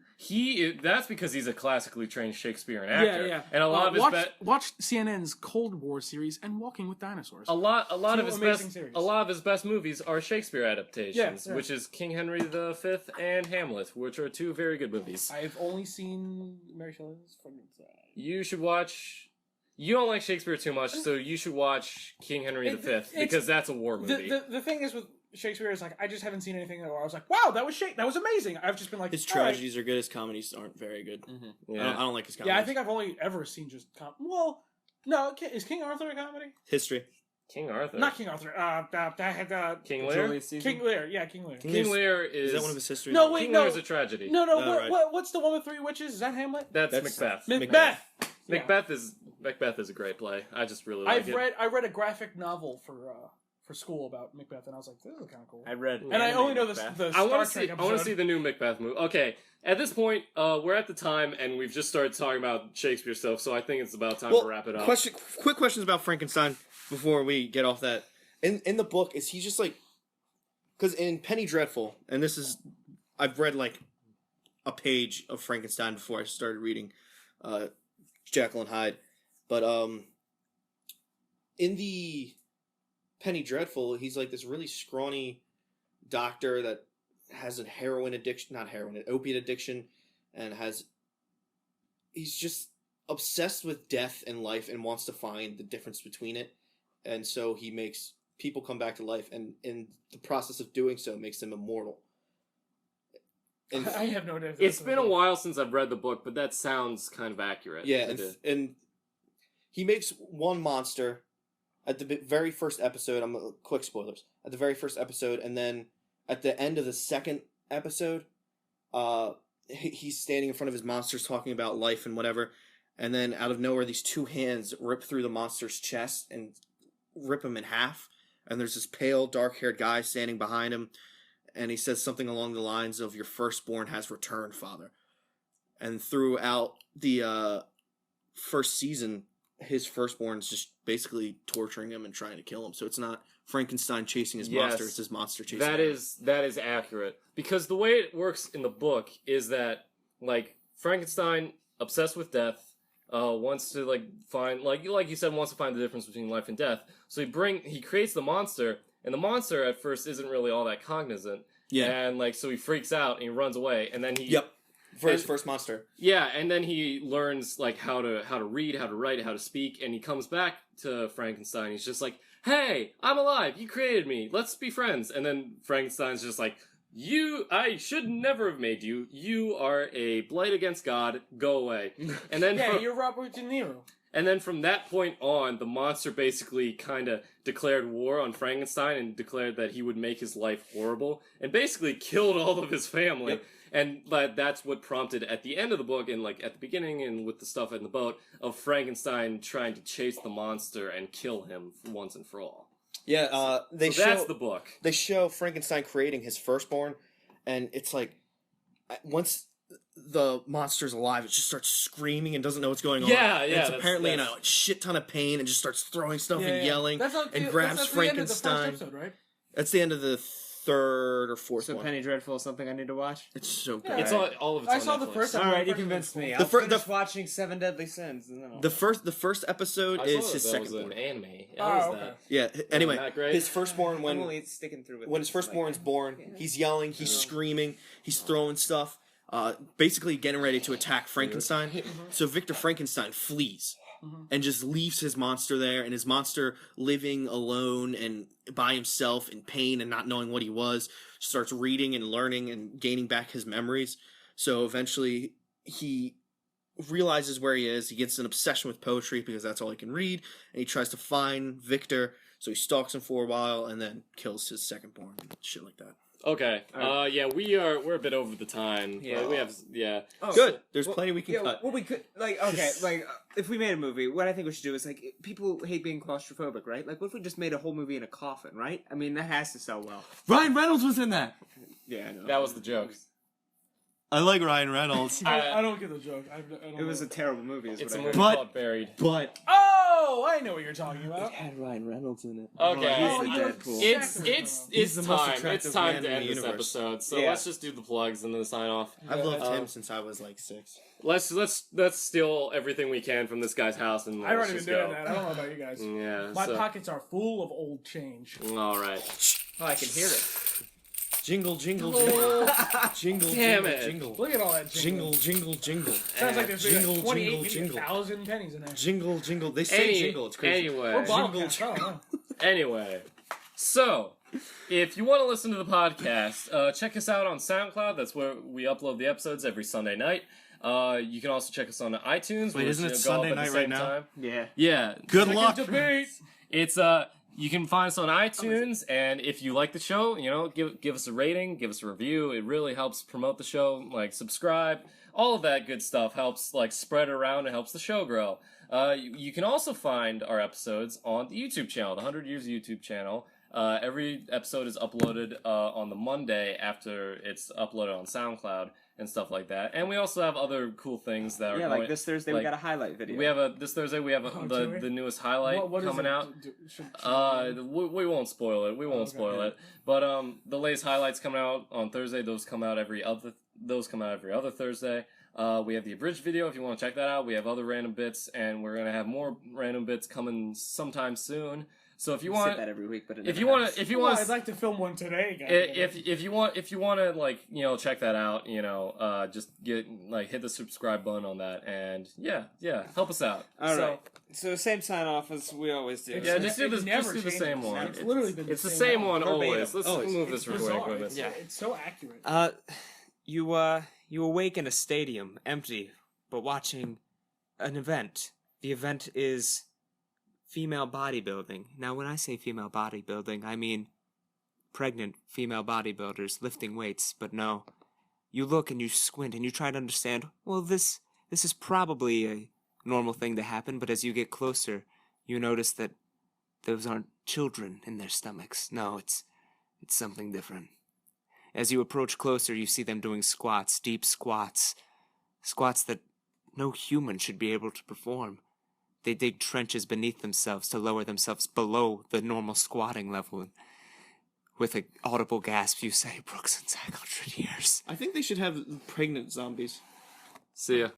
That's because he's a classically trained Shakespearean actor. Yeah. And a lot of his watch CNN's Cold War series and Walking with Dinosaurs. A lot of his best movies are Shakespeare adaptations, Yeah. which is King Henry V and Hamlet, which are two very good movies. I've only seen Mary Shelley's Frankenstein. You should watch. You don't like Shakespeare too much, so you should watch King Henry V because that's a war movie. The thing is with Shakespeare is like I just haven't seen anything where I was like, wow, that was amazing. I've just been like, his tragedies are good. His comedies aren't very good. Mm-hmm. Yeah. I don't like his comedies. Yeah, I think I've only ever seen just well, no, is King Arthur a comedy? History. King Arthur, not King Arthur. King Lear. King Lear, yeah, King Lear. King Lear is that one of his histories? No, wait, King Lear is a tragedy. No, right. what's the one with three witches? Is that Hamlet? That's Macbeth. Macbeth. Macbeth is a great play. I just really like it. I read a graphic novel for school about Macbeth, and I was like, this is kind of cool. I read, and I only know the I Star Trek episode. want to see the new Macbeth movie. Okay, at this point, we're at the time, and we've just started talking about Shakespeare stuff, so I think it's about time to wrap it up. Quick questions about Frankenstein before we get off that. In the book, is he just like, because in Penny Dreadful, and this is, I've read like a page of Frankenstein before I started reading Jekyll and Hyde, but in the Penny Dreadful, he's like this really scrawny doctor that has an opiate addiction, and he's just obsessed with death and life and wants to find the difference between it, and so he makes people come back to life, and in the process of doing so makes them immortal. And I have no idea. It's been a while since I've read the book, but that sounds kind of accurate. Yeah, and he makes one monster at the very first episode. Quick spoilers. At the very first episode, and then at the end of the second episode, he's standing in front of his monsters talking about life and whatever, and then out of nowhere, these two hands rip through the monster's chest and rip him in half. And there's this pale, dark-haired guy standing behind him, and he says something along the lines of, "Your firstborn has returned, father." And throughout the first season, his firstborn's just basically torturing him and trying to kill him. So it's not Frankenstein chasing his monster, it's his monster chasing him. That is accurate. Because the way it works in the book is that, like, Frankenstein, obsessed with death, wants to find like you said, wants to find the difference between life and death. So he creates the monster, and the monster at first isn't really all that cognizant. Yeah. And so he freaks out and he runs away, and then he his first monster. Yeah, and then he learns how to read, how to write, how to speak, and he comes back to Frankenstein. He's just like, "Hey, I'm alive. You created me. Let's be friends." And then Frankenstein's just like, I should never have made you. You are a blight against God. Go away. And then you're Robert De Niro. And then from that point on, the monster basically kind of declared war on Frankenstein and declared that he would make his life horrible and basically killed all of his family. Yep. And that's what prompted at the end of the book and at the beginning and with the stuff in the boat of Frankenstein trying to chase the monster and kill him once and for all. Yeah, they So show that's the book. they show Frankenstein creating his firstborn, and it's like once the monster's alive, it just starts screaming and doesn't know what's going on. Yeah, And yeah, it's that's- apparently in that's- a shit ton of pain and just starts throwing stuff and yelling That's not and the, grabs that's the end of the first Frankenstein. episode, right? That's the end of the third or fourth So one. Penny Dreadful is something I need to watch? It's so good. Yeah. It's all of it's I on saw the Netflix. first All episode. right, you First convinced me. episode. I'll The finish watching Seven Deadly Sins. And then I'll... The first episode I is saw his that second was born. an anime. Oh, How was okay. that? Yeah. Anyway, that great? his firstborn I'm when only sticking through with when his this, firstborn's like, born, he's yelling, he's screaming, he's throwing stuff, basically getting ready to attack Frankenstein. So Victor Frankenstein flees and just leaves his monster there, and his monster, living alone and by himself in pain and not knowing what he was, starts reading and learning and gaining back his memories. So eventually he realizes where he is. He gets an obsession with poetry because that's all he can read, and he tries to find Victor. So he stalks him for a while and then kills his secondborn and shit like that. Okay. Yeah, we're a bit over the time. Yeah. But we have Oh, Good. There's well, plenty we can yeah, cut. well, we could if we made a movie, what I think we should do is people hate being claustrophobic, right? Like, what if we just made a whole movie in a coffin, right? I mean, that has to sell well. Ryan Reynolds was in that. Yeah, I know. That was the joke. I like Ryan Reynolds. I don't get the joke. I don't It was know. a terrible movie. Is It's a what I movie heard. called Buried. But Oh, I know what you're talking about. had Ryan Reynolds in it. Okay. Oh, he's the the Deadpool. It's He's the most time. It's attractive time man to in end the this universe. episode. So Yeah. let's just do the plugs and then sign off. I've loved Yeah. him since I was like 6. Let's steal everything we can from this guy's house and I let's already just been doing go. that. I don't know about you guys. Yeah. My so, pockets are full of old change. all right. Oh, I can hear it. Jingle, jingle, Oh. jingle, Damn jingle, it. jingle, Look at all that jingle. jingle, jingle, jingle, Sounds like there's Jingle, like 28, jingle, maybe jingle. 1,000 pennies in there. jingle, jingle. They say jingle. It's crazy. Or Anyway. bottle Jingle, caps, I don't know. Anyway, so if you want to listen to the podcast, check us out on SoundCloud. That's where we upload the episodes every Sunday night. You can also check us on iTunes. Wait, which, isn't it go Sunday up at the night same right now? time. Yeah. Yeah. Good Second luck. debate. It's you can find us on iTunes, and if you like the show, give us a rating, give us a review. It really helps promote the show. Like, subscribe, all of that good stuff helps spread around and helps the show grow. You can also find our episodes on the YouTube channel, the 100 Years YouTube channel. Every episode is uploaded on the Monday after it's uploaded on SoundCloud and stuff like that. And we also have other cool things that are Yeah, going, like this Thursday we got a highlight video. We have this Thursday we have Oh, do we? the newest highlight What is coming it? out. Should- We won't spoil it. We won't Okay. spoil it. But the latest highlights coming out on Thursday. Those come out every other Thursday. We have the abridged video if you want to check that out. We have other random bits, and we're gonna have more random bits coming sometime soon. So if you We say want, that every week, but it if never you want happens. to, if you Well, want, I'd like to film one today, guys. if you want to check that out, just hit the subscribe button on that, and yeah, help us out. All So, right. So same sign off as we always do. Yeah, just do It the never the changes. same one. It's literally been It's the same one Verbatim. always. Let's Always. move It's this recording bizarre. equipment. It's so accurate. You awake in a stadium, empty, but watching an event. The event is female bodybuilding. Now, when I say female bodybuilding, I mean pregnant female bodybuilders lifting weights. But no, you look and you squint and you try to understand. Well, this is probably a normal thing to happen. But as you get closer, you notice that those aren't children in their stomachs. No, it's something different. As you approach closer, you see them doing squats, deep squats. Squats that no human should be able to perform. They dig trenches beneath themselves to lower themselves below the normal squatting level. And with an audible gasp, you say, Brooks and Zach, 100 years. I think they should have pregnant zombies. See ya.